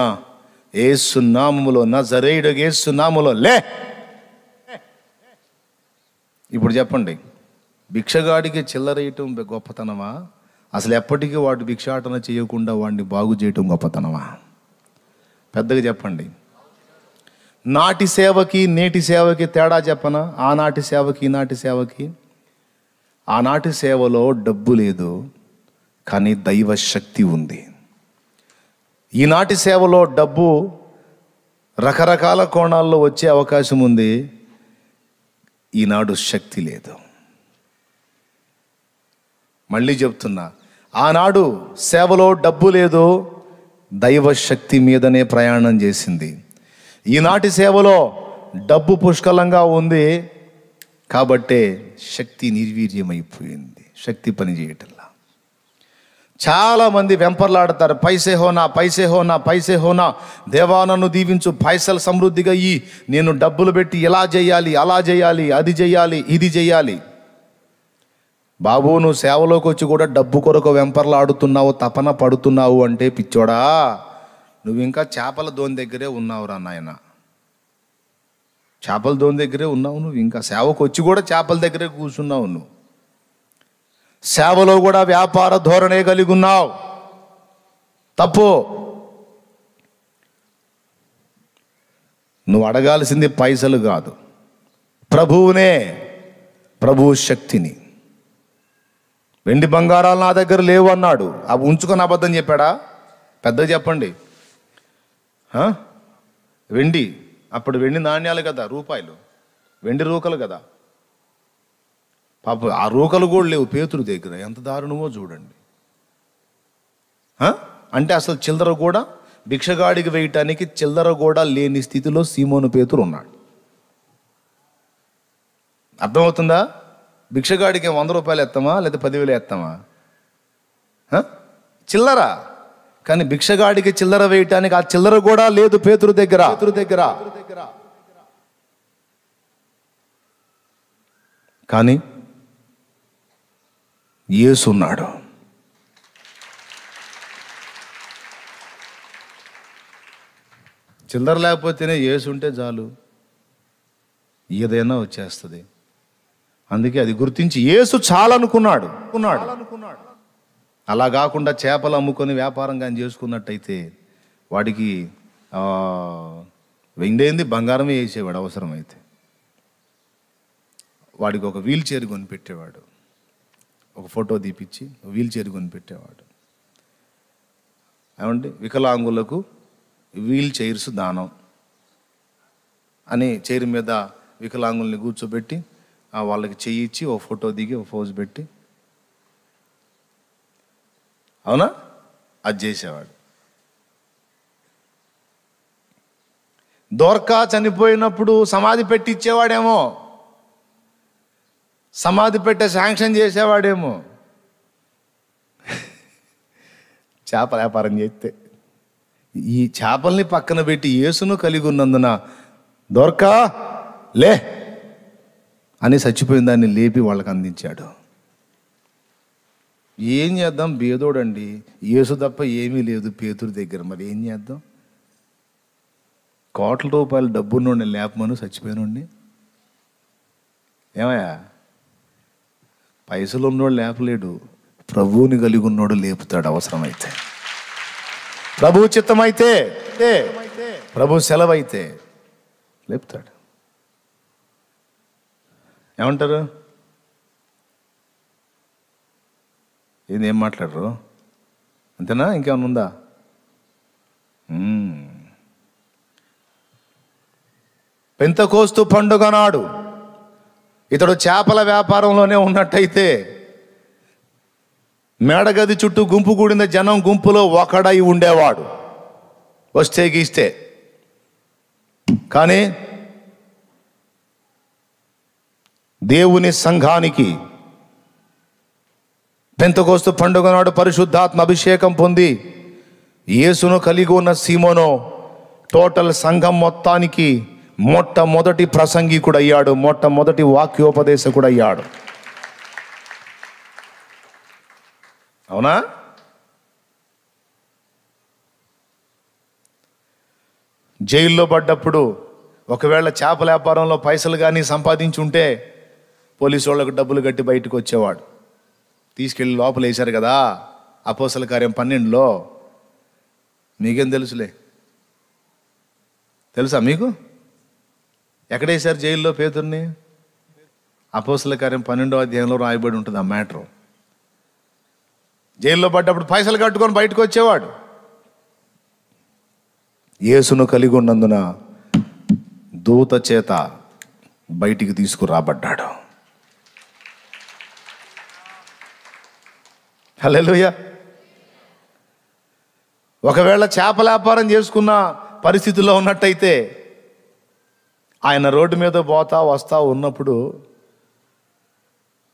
యేసు నామములో, నజరేయుడు యేసు నామములో లే. ఇప్పుడు చెప్పండి, భిక్షగాడికి చిల్లరేయటం గొప్పతనమా? అసలు ఎప్పటికీ వాడు భిక్షాటన చేయకుండా వాడిని బాగు చేయటం గొప్పతనమా? పెద్దగా చెప్పండి. నాటి సేవకి నేటి సేవకి తేడా చెప్పనా? ఆనాటి సేవకి ఈనాటి సేవకి. ఆనాటి సేవలో డబ్బు లేదు, కానీ దైవ శక్తి ఉంది. ఈనాటి సేవలో డబ్బు రకరకాల కోణాల్లో వచ్చే అవకాశం ఉంది. ఈనాడు శక్తి లేదు. మళ్ళీ చెప్తున్నా, ఆనాడు సేవలో డబ్బు లేదు, దైవ శక్తి మీదనే ప్రయాణం చేసింది. ఈనాటి సేవలో డబ్బు పుష్కలంగా ఉంది కాబట్టే శక్తి నిర్వీర్యమైపోయింది, శక్తి పనిచేయటంలా. చాలామంది వెంపర్లాడతారు, పైసే హోనా, దేవా నన్ను దీవించు, పైసలు సమృద్ధిగా నేను డబ్బులు పెట్టి ఇలా చేయాలి, అలా చేయాలి, అది చేయాలి, ఇది చేయాలి. బాబు, నువ్వు సేవలోకి వచ్చి కూడా డబ్బు కొరకు వెంపర్లాడుతున్నావు, తపన పడుతున్నావు అంటే పిచ్చోడా, నువ్వు ఇంకా చేపల దోణి దగ్గరే ఉన్నావురా నాయన. చేపల దోణి దగ్గరే ఉన్నావు నువ్వు. ఇంకా సేవకు వచ్చి కూడా చేపల దగ్గరే కూర్చున్నావు నువ్వు. సేవలో కూడా వ్యాపార ధోరణే కలిగి ఉన్నావు. తప్పు. నువ్వు అడగాల్సింది పైసలు కాదు, ప్రభువునే, ప్రభువు శక్తిని. వెండి బంగారాలు నా దగ్గర లేవు అన్నాడు. అవి ఉంచుకొని అబద్ధం చెప్పాడా? పెద్దగా చెప్పండి. వెండి, అప్పుడు వెండి నాణ్యాలు కదా, రూపాయలు, వెండి రూకలు కదా. పాప ఆ రూకలు కూడా లేవు పేతురు దగ్గర. ఎంత దారుణమో చూడండి. అంటే అసలు చిల్లర కూడా, భిక్షగాడికి వేయటానికి చిల్లర కూడా లేని స్థితిలో సీమోను పేతురు ఉన్నాడు. అర్థమవుతుందా? భిక్షగాడికి 100 రూపాయలు ఎత్తామా లేదా 10,000 ఎత్తామా? చిల్లర. కానీ భిక్షగాడికి చిల్లర వేయటానికి ఆ చిల్లర కూడా లేదు పేతురు దగ్గర. కానీ యేసు ఉన్నాడు. చిల్లర లేకపోతేనే యేసు ఉంటే చాలు, ఏదైనా వచ్చేస్తుంది. అందుకే అది గుర్తించి యేసు చాలనుకున్నాడు. అలా కాకుండా చేపలు అమ్ముకొని వ్యాపారం కానీ చేసుకున్నట్టయితే వాడికి వెండేంది బంగారమే వేసేవాడు. అవసరమైతే వాడికి ఒక వీల్ చైర్ కొని పెట్టేవాడు. ఒక ఫోటో తీపిచ్చి వీల్ చైర్ కొని పెట్టేవాడు. ఏమండి, వికలాంగులకు వీల్ చైర్స్ దానం అని చైర్ మీద వికలాంగుల్ని కూర్చోబెట్టి వాళ్ళకి చెయ్యి ఇచ్చి ఒక ఫోటో దిగి ఒక పోజ్ పెట్టి, అవునా, అది చేసేవాడు. దోర్కా చనిపోయినప్పుడు సమాధి పెట్టి ఇచ్చేవాడేమో, సమాధి పెట్టే శాంక్షన్ చేసేవాడేమో. చేపల వ్యాపారం చేస్తే ఈ చేపల్ని పక్కన పెట్టి యేసును కలిగి ఉన్నందున దోర్కా లే అని చచ్చిపోయిన దాన్ని లేపి వాళ్ళకి అందించాడు. ఏం చేద్దాం, బేదోడండి, యేసు తప్ప ఏమీ లేదు పేతురు దగ్గర. మరి ఏం చేద్దాం? కోట్ల రూపాయలు డబ్బున్నోడిని లేపమను చచ్చిపోయినోడిని. ఏమయ్యా, పైసలు ఉన్నోడు లేపలేడు, ప్రభువుని కలిగి ఉన్నోడు లేపుతాడు. అవసరమైతే, ప్రభు చిత్తమైతే, ప్రభు సెలవైతే లేపుతాడు. ఏమంటారు? ఏం మాట్లాడరు? అంతేనా? ఇంకేమన్నా ఉందా? పెంతెకోస్తు పండుగ నాడు ఇతడు చేపల వ్యాపారంలోనే ఉన్నట్టయితే మేడగది చుట్టూ గుంపు కూడిన జనం గుంపులో ఒకడై ఉండేవాడు, వస్తే గీస్తే. కానీ దేవుని సంఘానికి పెంతెకోస్తు పండుగ నాడు పరిశుద్ధాత్మ అభిషేకం పొంది యేసును కలిగి ఉన్న సీమోను టోటల్ సంఘం మొత్తానికి మొట్టమొదటి ప్రసంగికుడు అయ్యాడు, మొట్టమొదటి వాక్యోపదేశకుడు అయ్యాడు. అవునా? జైల్లో పడ్డప్పుడు ఒకవేళ చేపల వ్యాపారంలో పైసలు కానీ సంపాదించి ఉంటే పోలీసు వాళ్ళకు డబ్బులు కట్టి బయటకు వచ్చేవాడు. తీసుకెళ్ళి లోపల వేశారు కదా అపోస్తల కార్యం 12లో. మీకేం తెలుసులే, తెలుసా మీకు? ఎక్కడేశారు జైల్లో పేతుర్ని? అపోస్తల కార్యం 12వ అధ్యాయంలో రాయబడి ఉంటుంది ఆ మ్యాటర్. జైల్లో పడ్డప్పుడు పైసలు కట్టుకొని బయటకు వచ్చేవాడు. యేసును కలిగి ఉన్నందున దూత చేత బయటికి తీసుకురాబడ్డాడు. హల్లెలూయా. ఒకవేళ చేపల వ్యాపారం చేసుకున్న పరిస్థితుల్లో ఉన్నట్టయితే ఆయన రోడ్డు మీద పోతా వస్తా ఉన్నప్పుడు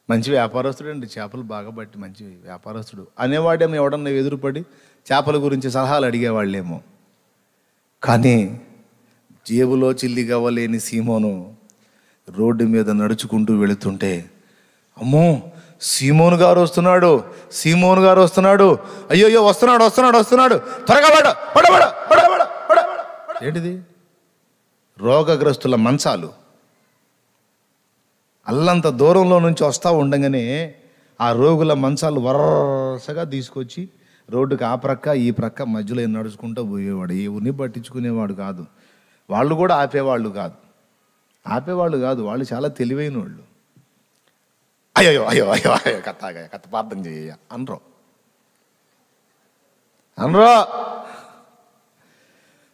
మంచి వ్యాపారస్తుడు అండి, చేపలు బాగా బట్టి మంచి వ్యాపారస్తుడు అనేవాడేమో ఎవడన్నా ఎదురుపడి చేపల గురించి సలహాలు అడిగేవాళ్ళేమో. కానీ జేబులో చిల్లి గవ్వలేని సీమోను రోడ్డు మీద నడుచుకుంటూ వెళుతుంటే, అమ్మో సీమోను గారు వస్తున్నాడు, సీమోను గారు వస్తున్నాడు, అయ్యో వస్తున్నాడు వస్తున్నాడు వస్తున్నాడు, త్వరగా పడ. ఏంటిది? రోగగ్రస్తుల మంచాలు అల్లంత దూరంలో నుంచి వస్తూ ఉండగానే ఆ రోగుల మంచాలు వరుసగా తీసుకొచ్చి రోడ్డుకి ఆ ప్రక్క ఈ ప్రక్క మధ్యలో నడుచుకుంటూ పోయేవాడు. ఎవరిని పట్టించుకునేవాడు కాదు. వాళ్ళు కూడా ఆపేవాళ్ళు కాదు, వాళ్ళు చాలా తెలివైన వాళ్ళు. అయ్యో అయ్యో అయ్యో అయ్యో కథ ప్రార్థన చేయ అనరో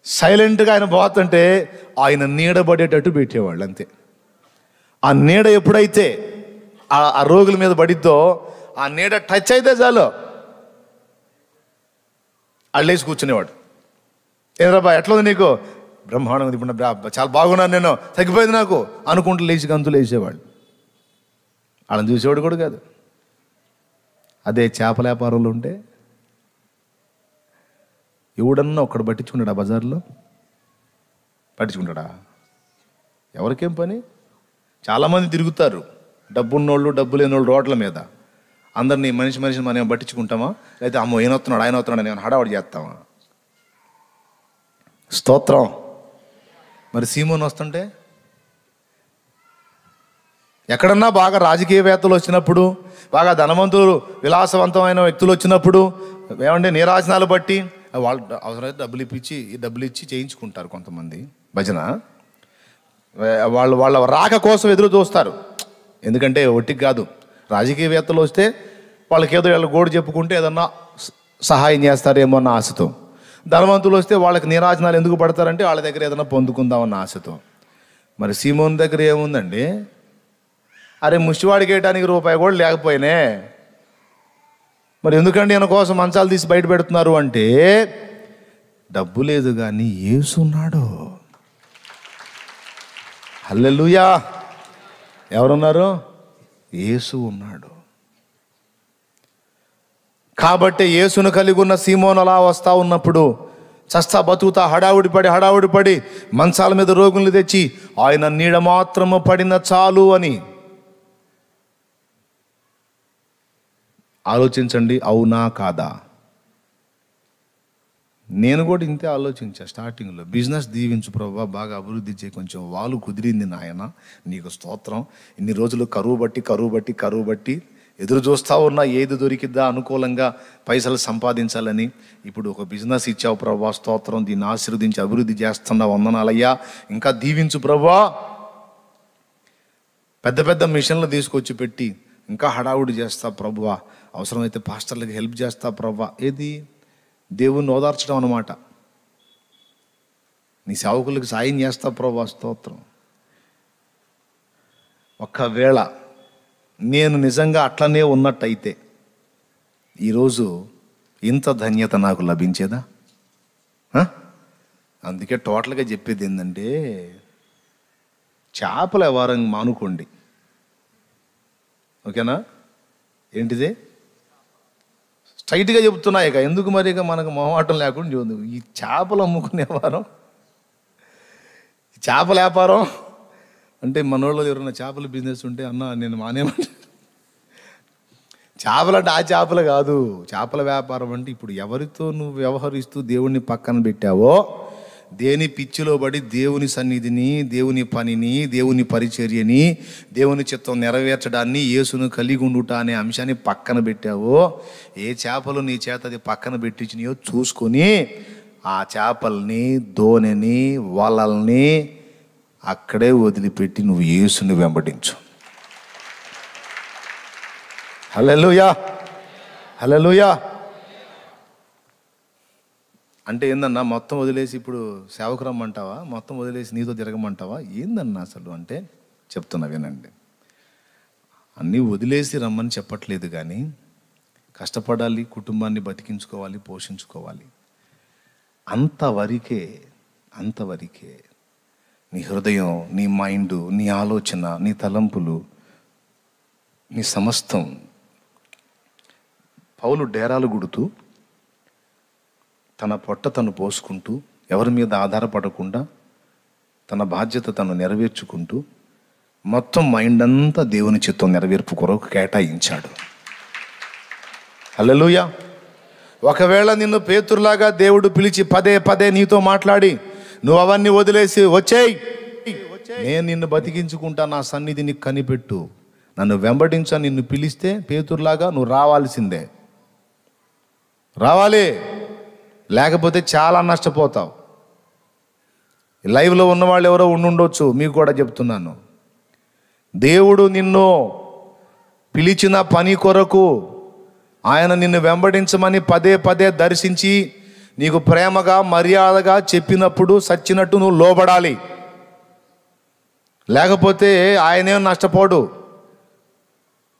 సైలెంట్గా ఆయన పోతుంటే ఆయన నీడబడేటట్టు పెట్టేవాళ్ళు అంతే. ఆ నీడ ఎప్పుడైతే ఆ రోగుల మీద పడిద్దో ఆ నీడ టచ్ అయితే చాలు అళ్ళేసి కూర్చునేవాడు. ఏదబ్బా ఎట్లా ఉంది నీకు? బ్రహ్మాండంగా ఇప్పుడు చాలా బాగున్నాను నేను, తగ్గిపోయింది నాకు అనుకుంటూ లేచి గంతులు వేసేవాళ్ళు. వాళ్ళని చూసేవాడు కూడా కాదు. అదే చేపల వ్యాపారంలో ఉంటే ఎవడన్నా ఒక్కడు పట్టించుకుంటాడా? బజార్లో పట్టించుకుంటాడా? ఎవరికేం పని? చాలామంది తిరుగుతారు, డబ్బున్నోళ్ళు డబ్బు లేనోళ్ళు రోడ్ల మీద. అందరినీ మనిషిని మనం పట్టించుకుంటామా? లేకపోతే అమ్మో ఆయన వస్తున్నాడు నేను హడావడి చేస్తామా? స్తోత్రం. మరి సీమోను వస్తుంటే ఎక్కడన్నా బాగా రాజకీయవేత్తలు వచ్చినప్పుడు, బాగా ధనవంతులు విలాసవంతమైన వ్యక్తులు వచ్చినప్పుడు ఏమంటే నీరాజనాలు బట్టి వాళ్ళు అవసరమైతే డబ్బులు ఇచ్చి చేయించుకుంటారు కొంతమంది భజన. వాళ్ళ రాక కోసం ఎదురు చూస్తారు. ఎందుకంటే ఒట్టికి కాదు, రాజకీయవేత్తలు వస్తే వాళ్ళకి ఏదో వీళ్ళ గోడు చెప్పుకుంటే ఏదన్నా సహాయం చేస్తారేమో అన్న ఆశతో, ధనవంతులు వస్తే వాళ్ళకి నీరాజనాలు ఎందుకు పడతారంటే వాళ్ళ దగ్గర ఏదైనా పొందుకుందామన్న ఆశతో. మరి సీమోన్ దగ్గర ఏముందండి? అరే ముష్టివాడికి వేయడానికి రూపాయి కూడా లేకపోయినే, మరి ఎందుకంటే ఈయన కోసం మంచాలు తీసి బయట పెడుతున్నారు అంటే డబ్బు లేదు కానీ యేసు ఉన్నాడు. హల్లెలూయా! ఎవరున్నారు? యేసు ఉన్నాడు. కాబట్టి యేసును కలిగి ఉన్న సీమోను అలా వస్తూ ఉన్నప్పుడు చస్తా బతుకుతా హడావుడి పడి మంచాల మీద రోగుల్ని తెచ్చి ఆయన నీడ మాత్రము పడిన చాలు అని ఆలోచించండి. అవునా కాదా? నేను కూడా ఇంతే ఆలోచించా స్టార్టింగ్లో. బిజినెస్ దీవించు ప్రభువా, బాగా అభివృద్ధి చేయి, కొంచెం వాళ్ళు కుదిరింది నాయన, నీకు స్తోత్రం. ఇన్ని రోజులు కరువు బట్టి ఎదురు చూస్తూ ఉన్నా ఏది దొరికిద్దా అనుకూలంగా పైసలు సంపాదించాలని. ఇప్పుడు ఒక బిజినెస్ ఇచ్చావు ప్రభువా, స్తోత్రం. దీన్ని ఆశీర్వదించి అభివృద్ధి చేస్తున్నావు, వందనాలయ్యా. ఇంకా దీవించు ప్రభువా. పెద్ద మిషన్లు తీసుకొచ్చి పెట్టి ఇంకా హడావుడి చేస్తా ప్రభువా, అవసరమైతే పాస్టర్లకు హెల్ప్ చేస్తా ప్రభువా. ఏది? దేవుణ్ణి ఓదార్చడం అన్నమాట. నీ సేవకులకు సాయం చేస్తా ప్రభువా, స్తోత్రం. ఒకవేళ నేను నిజంగా అట్లనే ఉన్నట్టయితే ఈరోజు ఇంత ధన్యత నాకు లభించేదా? అందుకే టోటల్గా చెప్పేది ఏంటంటే, చేపల వ్యవహారం మానుకోండి, ఓకేనా? ఏంటిది? స్ట్రైట్గా చెప్తున్నా. ఇక ఎందుకు మరి ఇక మనకు మొహమాటం లేకుండా చూడు. ఈ చేపలు అమ్ముకునే వారం, చేపల వ్యాపారం అంటే మనోళ్ళు ఎవరైనా చేపల బిజినెస్ ఉంటే అన్న నేను మానేమంటే, చేపలు అంటే ఆ చేపలు కాదు. చేపల వ్యాపారం అంటే ఇప్పుడు ఎవరితో నువ్వు వ్యవహరిస్తూ దేవుణ్ణి పక్కన పెట్టావో, దేని పిచ్చిలో పడి దేవుని సన్నిధిని, దేవుని పనిని, దేవుని పరిచర్యని, దేవుని చిత్తం నెరవేర్చడాన్ని, యేసును కలిగి ఉండుట అనే అంశాన్ని పక్కన పెట్టావో, ఏ చేపలు నీ చేత అది పక్కన పెట్టించినాయో చూసుకొని ఆ చేపల్ని, దోణిని, వలల్ని అక్కడే వదిలిపెట్టి నువ్వు యేసుని వెంబడించు. హల్లెలూయా, హల్లెలూయా. అంటే ఏందన్నా మొత్తం వదిలేసి ఇప్పుడు సేవకు రమ్మంటావా? మొత్తం వదిలేసి నీతో తిరగమంటావా? ఏందన్నా అసలు అంటే చెప్తున్నా వినండి. అన్నీ వదిలేసి రమ్మని చెప్పట్లేదు, కానీ కష్టపడాలి, కుటుంబాన్ని బతికించుకోవాలి, పోషించుకోవాలి. అంతవరకే నీ హృదయం, నీ మైండ్, నీ ఆలోచన, నీ తలంపులు, నీ సమస్తం. పౌలు డేరాలు గుడుతూ తన పొట్ట తను పోసుకుంటూ, ఎవరి మీద ఆధారపడకుండా తన బాధ్యత తను నెరవేర్చుకుంటూ మొత్తం మైండ్ అంతా దేవుని చిత్తం నెరవేర్పు కొరకు కేటాయించాడు. హల్లెలూయా. ఒకవేళ నిన్ను పేతురులాగా దేవుడు పిలిచి పదే నీతో మాట్లాడి నువ్వు అవన్నీ వదిలేసి వచ్చేయ్, నేను నిన్ను బతికించుకుంటా, నా సన్నిధిని కనిపెట్టు, నన్ను వెంబడించా, నిన్ను పిలిస్తే పేతురులాగా నువ్వు రావాల్సిందే, రావాలి. లేకపోతే చాలా నష్టపోతావు. లైవ్లో ఉన్నవాళ్ళు ఎవరో ఉండొచ్చు, మీకు కూడా చెప్తున్నాను. దేవుడు నిన్ను పిలిచిన పని కొరకు ఆయన నిన్ను వెంబడించమని పదే దర్శించి నీకు ప్రేమగా, మర్యాదగా చెప్పినప్పుడు సచ్చినట్టు నువ్వు లోబడాలి. లేకపోతే ఆయనేం నష్టపోడు.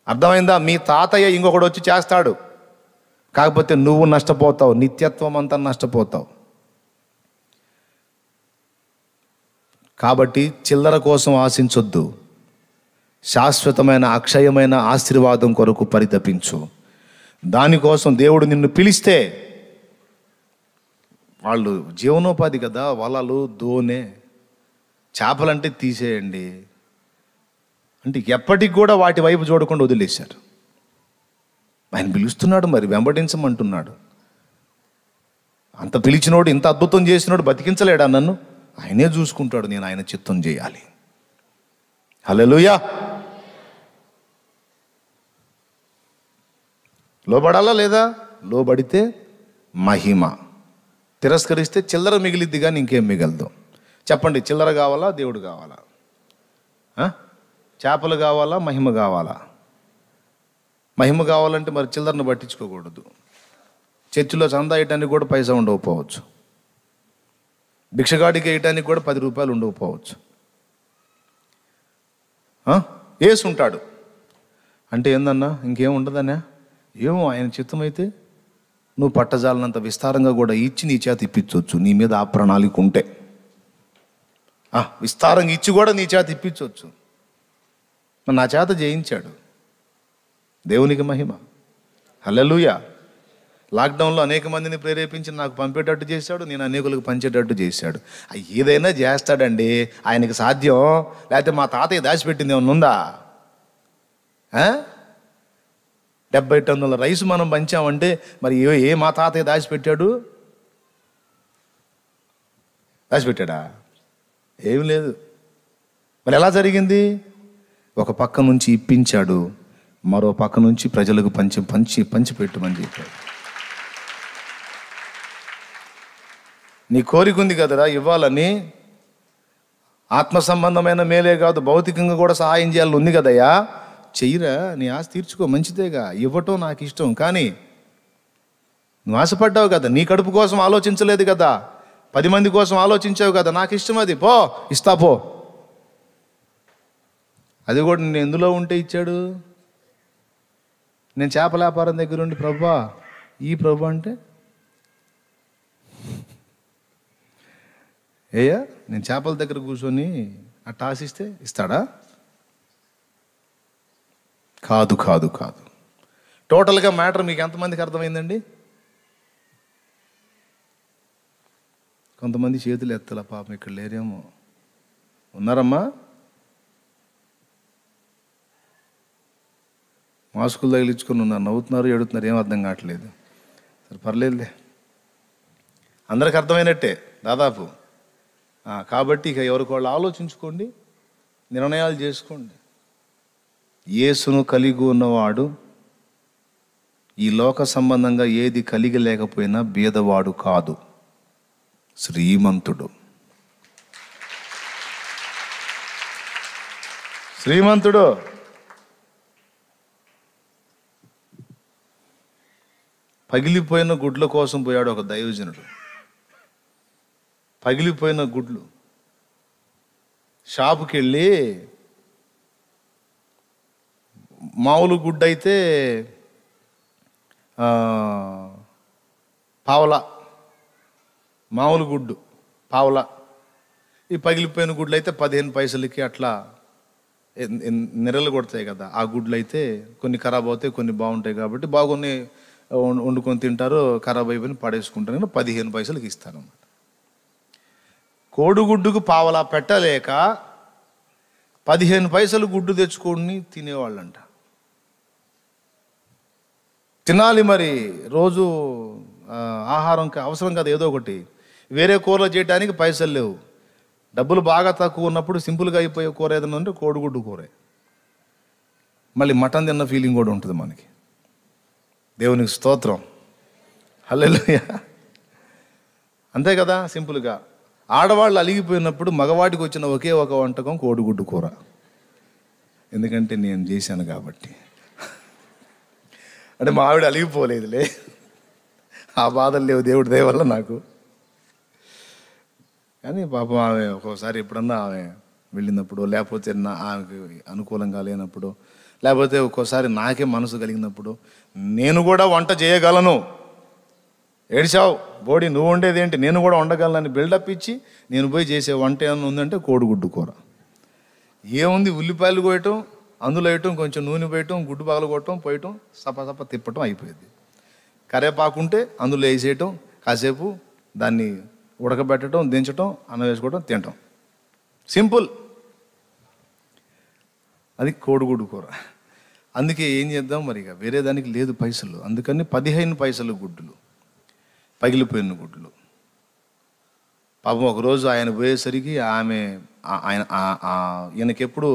అర్థమైందా? మీ తాతయ్య ఇంకొకడు వచ్చి చేస్తాడు, కాకపోతే నువ్వు నష్టపోతావు, నిత్యత్వం అంతా నష్టపోతావు. కాబట్టి చిల్లర కోసం ఆశించొద్దు, శాశ్వతమైన అక్షయమైన ఆశీర్వాదం కొరకు పరితపించు. దానికోసం దేవుడు నిన్ను పిలిస్తే, వాళ్ళు జీవనోపాధి కదా, వలలు, దోనె, చేపలంటే తీసేయండి అంటే ఎప్పటికి కూడా వాటి వైపు చూడకుండా వదిలేశారు. ఆయన పిలుస్తున్నాడు, మరి వెంబడించమంటున్నాడు. అంత పిలిచినోడు, ఇంత అద్భుతం చేసినోడు బతికించలేడా నన్ను? ఆయనే చూసుకుంటాడు, నేను ఆయన చిత్తం చేయాలి. హల్లెలూయా. లోబడాలా లేదా? లోబడితే మహిమ, తిరస్కరిస్తే చిల్లర మిగిలిద్ది కానీ ఇంకేం మిగలదు. చెప్పండి, చిల్లర కావాలా దేవుడు కావాలా? చేపలు కావాలా మహిమ కావాలా? మహిమ కావాలంటే మరి చిల్లరను పట్టించుకోకూడదు. చర్చిలో చందా వేయటానికి కూడా పైసా ఉండకపోవచ్చు, భిక్షగాడికి వేయటానికి కూడా 10 రూపాయలు ఉండకపోవచ్చు. ఏసు ఉంటాడు అంటే ఏందన్నా ఇంకేం ఉండదన్నా? ఏమో ఆయన చిత్తమైతే నువ్వు పట్టజాలనంత విస్తారంగా కూడా ఇచ్చి నీ చేత ఇప్పించవచ్చు, నీ మీద ఆ ప్రణాళిక ఉంటే. విస్తారంగా ఇచ్చి కూడా నీ చేత ఇప్పించవచ్చు. నా చేత జయించాడు, దేవునికి మహిమ. హల్లెలూయా. లాక్డౌన్లో అనేక మందిని ప్రేరేపించి నాకు పంపేటట్టు చేశాడు, నేను అనేకులకు పంచేటట్టు చేశాడు. ఏదైనా చేస్తాడండి, ఆయనకి సాధ్యం. లేకపోతే మా తాతయ్య దాచిపెట్టింది ఏమన్నా ఉందా? 70 టన్నుల రైసు మనం పంచామంటే మరి ఏ మా తాతయ్య దాచిపెట్టాడు? దాచిపెట్టాడా? ఏమి లేదు. మరి ఎలా జరిగింది? ఒక పక్క నుంచి ఇప్పించాడు, మరో పక్క నుంచి ప్రజలకు పంచిపెట్టమని చెప్పాడు. నీ కోరిక ఉంది కదరా ఇవ్వాలని, ఆత్మ సంబంధమైన మేలే కాదు భౌతికంగా కూడా సహాయం చేయాలని ఉంది కదయ్యా, చెయ్యిరా. నీ ఆశ తీర్చుకో, మంచిదేగా. ఇవ్వటం నాకు ఇష్టం, కానీ నువ్వు ఆశపడ్డావు కదా, నీ కడుపు కోసం ఆలోచించలేదు కదా, 10 మంది కోసం ఆలోచించావు కదా, నాకు ఇష్టం అది, పో ఇస్తా పో. అది కూడా నేను ఎందులో ఉంటే ఇచ్చాడు? నేను చేపల వ్యాపారం దగ్గర ఉండి ప్రభువా ఈ ప్రభు అంటే ఏయ్యా, నేను చేపల దగ్గర కూర్చొని అట్ట ఆశిస్తే ఇస్తాడా? కాదు కాదు కాదు. టోటల్గా మ్యాటర్ మీకు ఎంతమందికి అర్థమైందండి? కొంతమంది చేతులు ఎత్తలా, పాపం ఇక్కడ లేరేమో. ఉన్నారమ్మా? మాస్కులు తగిలించుకొని ఉన్నారు, నవ్వుతున్నారు, ఏడుతున్నారు, ఏం అర్థం కావట్లేదు. సరే పర్లేదులే, అందరికి అర్థమైనట్టే దాదాపు. కాబట్టి ఇక ఎవరికి వాళ్ళు ఆలోచించుకోండి, నిర్ణయాలు చేసుకోండి. యేసును కలిగి ఉన్నవాడు ఈ లోక సంబంధంగా ఏది కలిగి లేకపోయినా బీదవాడు కాదు, శ్రీమంతుడు. శ్రీమంతుడు. పగిలిపోయిన గుడ్ల కోసం పోయాడు ఒక దైవజనుడు. పగిలిపోయిన గుడ్లు షాపుకి వెళ్ళి, మామూలు గుడ్డు అయితే పావలా, మామూలు గుడ్డు పావలా. ఈ పగిలిపోయిన గుడ్లు అయితే 15 పైసలకి అట్లా నెరలు కొడతాయి కదా. ఆ గుడ్లు అయితే కొన్ని ఖరాబ్ అవుతాయి, కొన్ని బాగుంటాయి. కాబట్టి బాగున్నాయి వండుకొని తింటారు, ఖరాబ్ అయిపోయి పడేసుకుంటారు, 15 పైసలకి ఇస్తారన్నమాట. కోడిగుడ్డుకు పావలా పెట్టలేక 15 పైసలు గుడ్డు తెచ్చుకొని తినేవాళ్ళంట. తినాలి మరి, రోజు ఆహారం అవసరం కదా ఏదో ఒకటి. వేరే కూరలు చేయడానికి పైసలు లేవు, డబ్బులు బాగా తక్కువ ఉన్నప్పుడు సింపుల్గా అయిపోయే కూర ఏదైనా ఉంటే కోడిగుడ్డు కూరే. మళ్ళీ మటన్ తిన్న ఫీలింగ్ కూడా ఉంటుంది మనకి. దేవునికి స్తోత్రం, హల్లెలూయా. అంతే కదా, సింపుల్గా. ఆడవాళ్ళు అలిగిపోయినప్పుడు మగవాడికి వచ్చిన ఒకే ఒక వంటకం కోడిగుడ్డు కూర. ఎందుకంటే నేను చేశాను కాబట్టి. అంటే మా ఆవిడ అలిగిపోలేదులే, ఆ బాధలు లేవు దేవుడి దయ వల్ల నాకు. కానీ పాపం ఆమె ఒక్కోసారి ఎప్పుడన్నా ఆమె వెళ్ళినప్పుడు, లేకపోతే ఆమెకి అనుకూలంగా లేనప్పుడు, లేకపోతే ఒక్కోసారి నాకే మనసు కలిగినప్పుడు నేను కూడా వంట చేయగలను. ఏడిచావు బోడి, నువ్వు వండేది ఏంటి, నేను కూడా వండగలనని బిల్డప్ ఇచ్చి నేను పోయి చేసే వంట ఏమన్నా ఉందంటే కోడిగుడ్డు కూర. ఏముంది, ఉల్లిపాయలు కోయటం, అందులో వేయటం, కొంచెం నూనె పోయటం, గుడ్డు పగలు కొట్టడం, పోయటం, సప తిప్పటం అయిపోయింది. కరేపాకుంటే అందులో వేసేయటం, కాసేపు దాన్ని ఉడకబెట్టడం, దించటం, అన్నం వేసుకోవటం, తినటం, సింపుల్. అది కోడిగుడ్డు కూర. అందుకే ఏం చేద్దాం మరి, ఇక వేరే దానికి లేదు పైసలు. అందుకని 15 పైసలు గుడ్డులు, పగిలిపోయిన గుడ్లు. పాపం ఒకరోజు ఆయన పోయేసరికి ఈయనకెప్పుడు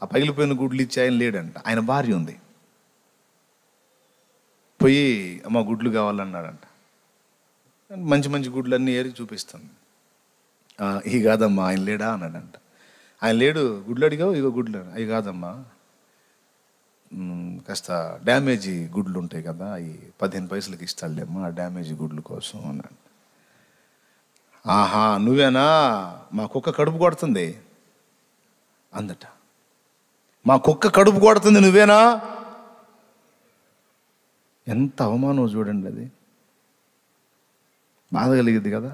ఆ పగిలిపోయిన గుడ్లు ఇచ్చి ఆయన లేడంట. ఆయన భార్య ఉంది. పోయి అమ్మ గుడ్లు కావాలన్నాడంట. మంచి మంచి గుడ్లు అన్నీ ఏరి చూపిస్తాను. ఇవి కాదమ్మా, ఆయన లేడా అన్నాడంట. ఆయన లేడు, గుడ్లు అడిగావు, ఇగో గుడ్లు. అవి కాదమ్మా, కాస్త డ్యామేజీ గుడ్లు ఉంటాయి కదా, అవి 15 పైసలకి ఇస్తాడులేమ్మా, ఆ డ్యామేజీ గుడ్లు కోసం అన్నాడు. ఆహా, నువ్వేనా, మా కుక్క కడుపు కొడుతుంది అందట. మా కుక్క కడుపు కొడుతుంది, నువ్వేనా? ఎంత అవమానం చూడండి, అది బాధ కలిగింది కదా.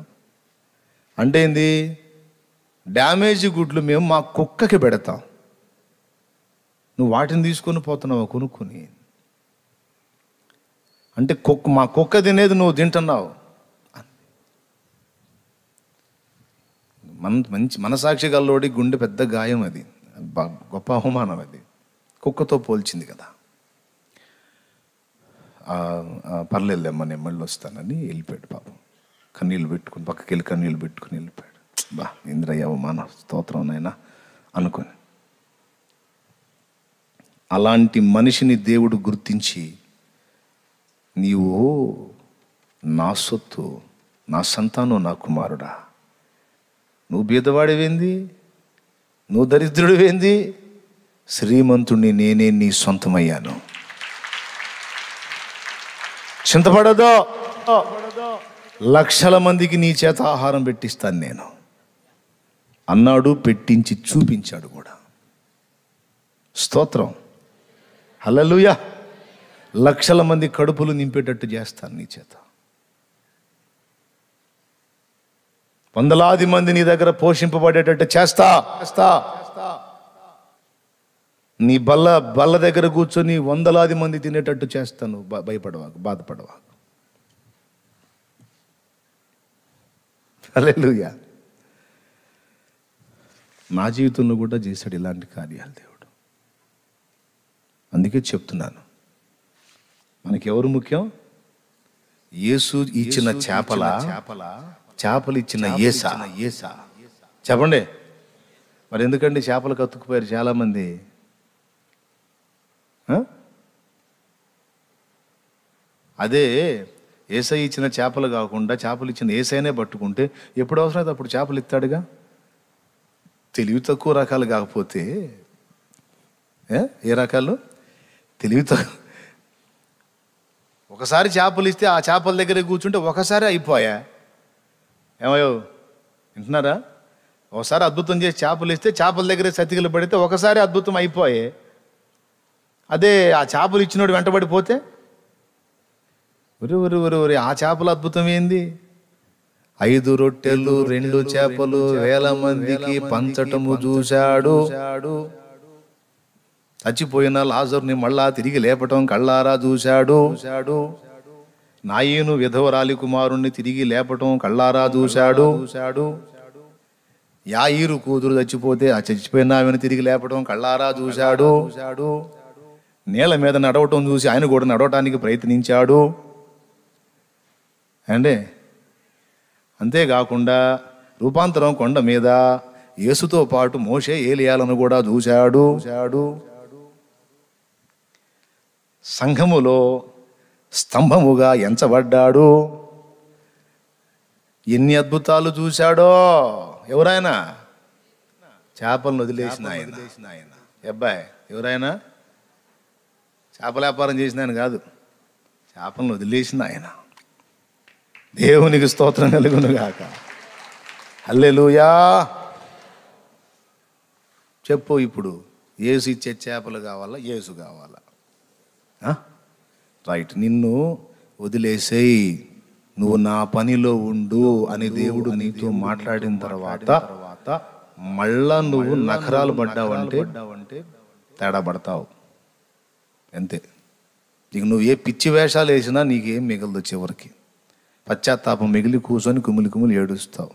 అంటే ఏంది, డ్యామేజీ గుడ్లు మేము మా కుక్కకి పెడతాం, నువ్వు వాటిని తీసుకొని పోతున్నావు కొనుక్కొని. అంటే మా కుక్క తినేది నువ్వు తింటున్నావు. మంచి మనసాక్షి గల్లోడి గుండె పెద్ద గాయం, అది గొప్ప అవమానం. అది కుక్కతో పోల్చింది కదా. పర్లేదులేమ్మా, నేను మళ్ళీ వస్తానని వెళ్ళిపోయాడు పాపం. కన్నీళ్ళు పెట్టుకుని, పక్కకి వెళ్ళి కన్నీళ్ళు పెట్టుకుని వెళ్ళిపోయాడు. బా, ఇంద్రయ్య అవమాన స్తోత్రం నాయనా అనుకొని. అలాంటి మనిషిని దేవుడు గుర్తించి, నీవు నా సొత్తు, నా సంతానం, నా కుమారుడా, నువ్వు బీదవాడివేంది, నువ్వు దరిద్రుడివేంది, శ్రీమంతుణ్ణి నేనే నీ సొంతమయ్యాను, చింతపడదో, లక్షల మందికి నీ చేత ఆహారం పెట్టిస్తాను నేను అన్నాడు. పెట్టించి చూపించాడు కూడా. స్తోత్రం, హల్లెలూయా. లక్షల మంది కడుపులు నింపేటట్టు చేస్తాను నీ చేత. వందలాది మంది నీ దగ్గర పోషింపబడేటట్టు చేస్తా. నీ బల్ల దగ్గర కూర్చొని వందలాది మంది తినేటట్టు చేస్తాను. భయపడవాకు, బాధపడవాకు. హల్లెలూయా. నా జీవితంలో కూడా చేశాడు ఇలాంటి కార్యాలు దేవుడు. అందుకే చెప్తున్నాను, మనకెవరు ముఖ్యం? యేసు ఇచ్చిన చేపలు ఇచ్చిన యేసా. చెప్పండి మరి, ఎందుకండి చేపలు కత్తుకుపోయారు చాలామంది? అదే యేసయ్య ఇచ్చిన చేపలు కాకుండా చేపలు ఇచ్చిన యేసయ్యనే పట్టుకుంటే ఎప్పుడు అవసరమైతే అప్పుడు చేపలు ఇస్తాడుగా. తెలివి తక్కువ రకాలు కాకపోతే ఏ రకాలు? తెలివి తక్కువ. ఒకసారి చేపలు ఇస్తే ఆ చేపల దగ్గర కూర్చుంటే ఒకసారి అయిపోయా. ఏమయ్యో, వింటున్నారా? ఒకసారి అద్భుతం చేసి చేపలు ఇస్తే చేపల దగ్గర సతికిలు పడితే ఒకసారి అద్భుతం అయిపోయే. అదే ఆ చేపలు ఇచ్చినోడు వెంటబడిపోతే ఒరి ఆ చేపల అద్భుతం ఏంది? 5 రొట్టెలు 2 చేపలు 1000 మందికి పంచటము చూశాడు. చచ్చిపోయిన లాజరుని మళ్ళా తిరిగి లేపటం కళ్ళారా చూశాడు. నాయను విధవరాలి కుమారుణ్ణి తిరిగి లేపటం కళ్ళారా చూశాడు. యాయిరు కూతురు చచ్చిపోతే ఆ చచ్చిపోయిన ఆమెను తిరిగి లేపటం కళ్ళారా చూశాడు. నేల మీద నడవటం చూసి ఆయన కూడా నడవటానికి ప్రయత్నించాడు అండి. అంతేకాకుండా రూపాంతరం కొండ మీద యేసుతో పాటు మోషే ఏలియాలను కూడా చూశాడు. సంఘములో స్తంభముగా ఎంచబడ్డాడు. ఎన్ని అద్భుతాలు చూశాడో. ఎవరైనా చేపలను వదిలేసిన ఆయన. అబ్బాయి ఎవరైనా చేపల వ్యాపారం చేసిన ఆయన కాదు, చేపలను వదిలేసిన ఆయన. దేవునికి స్తోత్రం కలుగును గాక. హల్లెలూయా. చెప్పు ఇప్పుడు, యేసు ఇచ్చే చేపలు కావాలా, యేసు కావాలా? రైట్. నిన్ను వదిలేసేయి, నువ్వు నా పనిలో ఉండు అని దేవుడు నీతో మాట్లాడిన తర్వాత మళ్ళా నువ్వు నఖరాలు పడ్డావంటే తేడా పడతావు అంతే. ఇక నువ్వు ఏ పిచ్చి వేషాలు వేసినా నీకేం మిగలదు. చివరికి పశ్చాత్తాపం మిగిలి కూర్చొని కుమిలి ఏడుస్తావు.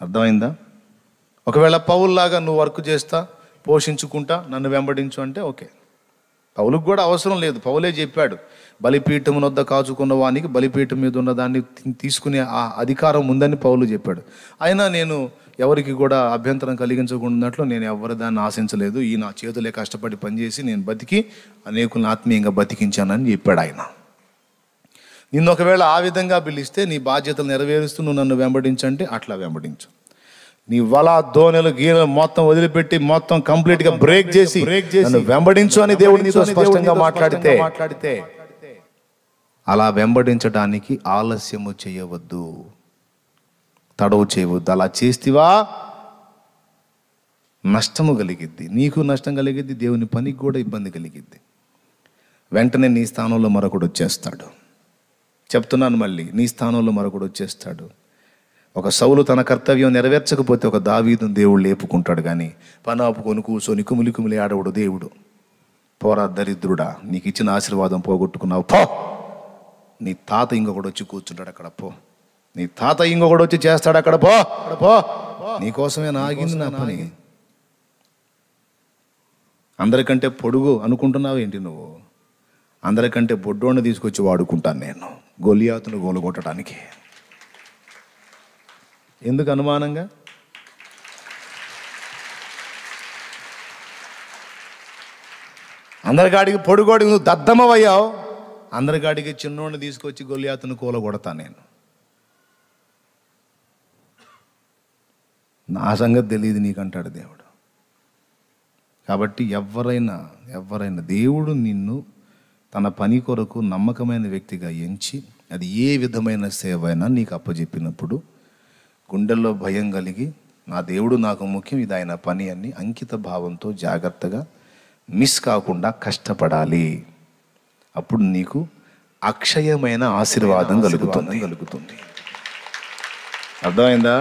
అర్థమైందా? ఒకవేళ పౌల్లాగా నువ్వు వర్క్ చేస్తా, పోషించుకుంటా, నన్ను వెంబడించు అంటే ఓకే. పౌలుకు కూడా అవసరం లేదు. పౌలే చెప్పాడు, బలిపీఠం వద్ద కాచుకున్న వానికి బలిపీఠం మీద ఉన్న దాన్ని తీసుకునే ఆ అధికారం ఉందని పౌలు చెప్పాడు. అయినా నేను ఎవరికి కూడా అభ్యంతరం కలిగించకుండాట్లు నేను ఎవరి దాన్ని ఆశించలేదు. ఈ నా చేతులే కష్టపడి పనిచేసి నేను బతికి అనేకులను ఆత్మీయంగా బతికించానని చెప్పాడు ఆయన. నిన్ను ఒకవేళ ఆ విధంగా పిలిస్తే నీ బాధ్యతలు నెరవేరుస్తూ నువ్వు నన్ను వెంబడించంటే అట్లా వెంబడించు. నీ వల దోణెలు గీనెలు మొత్తం వదిలిపెట్టి మొత్తం కంప్లీట్గా బ్రేక్ చేసి నన్ను వెంబడించు అని దేవుడు నీతో స్పష్టంగా మాట్లాడితే అలా వెంబడించడానికి ఆలస్యము చేయవద్దు, తడవు చేయవద్దు. అలా చేస్తేవా నష్టము కలిగిద్ది, నీకు నష్టం కలిగిద్ది, దేవుని పనికి కూడా ఇబ్బంది కలిగిద్ది. వెంటనే నీ స్థానంలో మరొకడు వచ్చేస్తాడు. చెప్తున్నాను మళ్ళీ, నీ స్థానంలో మరొకడు వచ్చేస్తాడు. ఒక సౌలు తన కర్తవ్యం నెరవేర్చకపోతే ఒక దావీదును దేవుడు లేపుకుంటాడు. కానీ పని ఆపుకొని కూర్చొని కుమిలి ఆడవుడు దేవుడు. పోరా దరిద్రుడా, నీకు ఇచ్చిన ఆశీర్వాదం పోగొట్టుకున్నావు, పో. నీ తాత ఇంకొకడు వచ్చి కూర్చుంటాడు అక్కడ, పో. నీ తాత ఇంకొకడు వచ్చి చేస్తాడు అక్కడ, పో. నీకోసమే నాగింది నా పని. అందరికంటే పొడుగు అనుకుంటున్నావు ఏంటి నువ్వు? అందరికంటే బొడ్డోని తీసుకొచ్చి వాడుకుంటాను నేను గొలియాతును గోలుగొట్టడానికి. ఎందుకు అనుమానంగా? అందరికాడికి పొడుగోడికి నువ్వు దద్దమ్మవయ్యావు, అందరికాడికి చిన్నోడిని తీసుకొచ్చి గొలియాతును కూలగొడతా నేను. నా సంగతి తెలియదు నీకంటాడు దేవుడు. కాబట్టి ఎవరైనా దేవుడు నిన్ను తన పని కొరకు నమ్మకమైన వ్యక్తిగా ఎంచి అది ఏ విధమైన సేవ అయినా నీకు అప్పచెప్పినప్పుడు గుండెల్లో భయం కలిగి నా దేవుడు నాకు ముఖ్యం, ఇది ఆయన పని అని అంకిత భావంతో జాగ్రత్తగా మిస్ కాకుండా కష్టపడాలి. అప్పుడు నీకు అక్షయమైన ఆశీర్వాదం కలుగుతుంది. అర్థమైందా?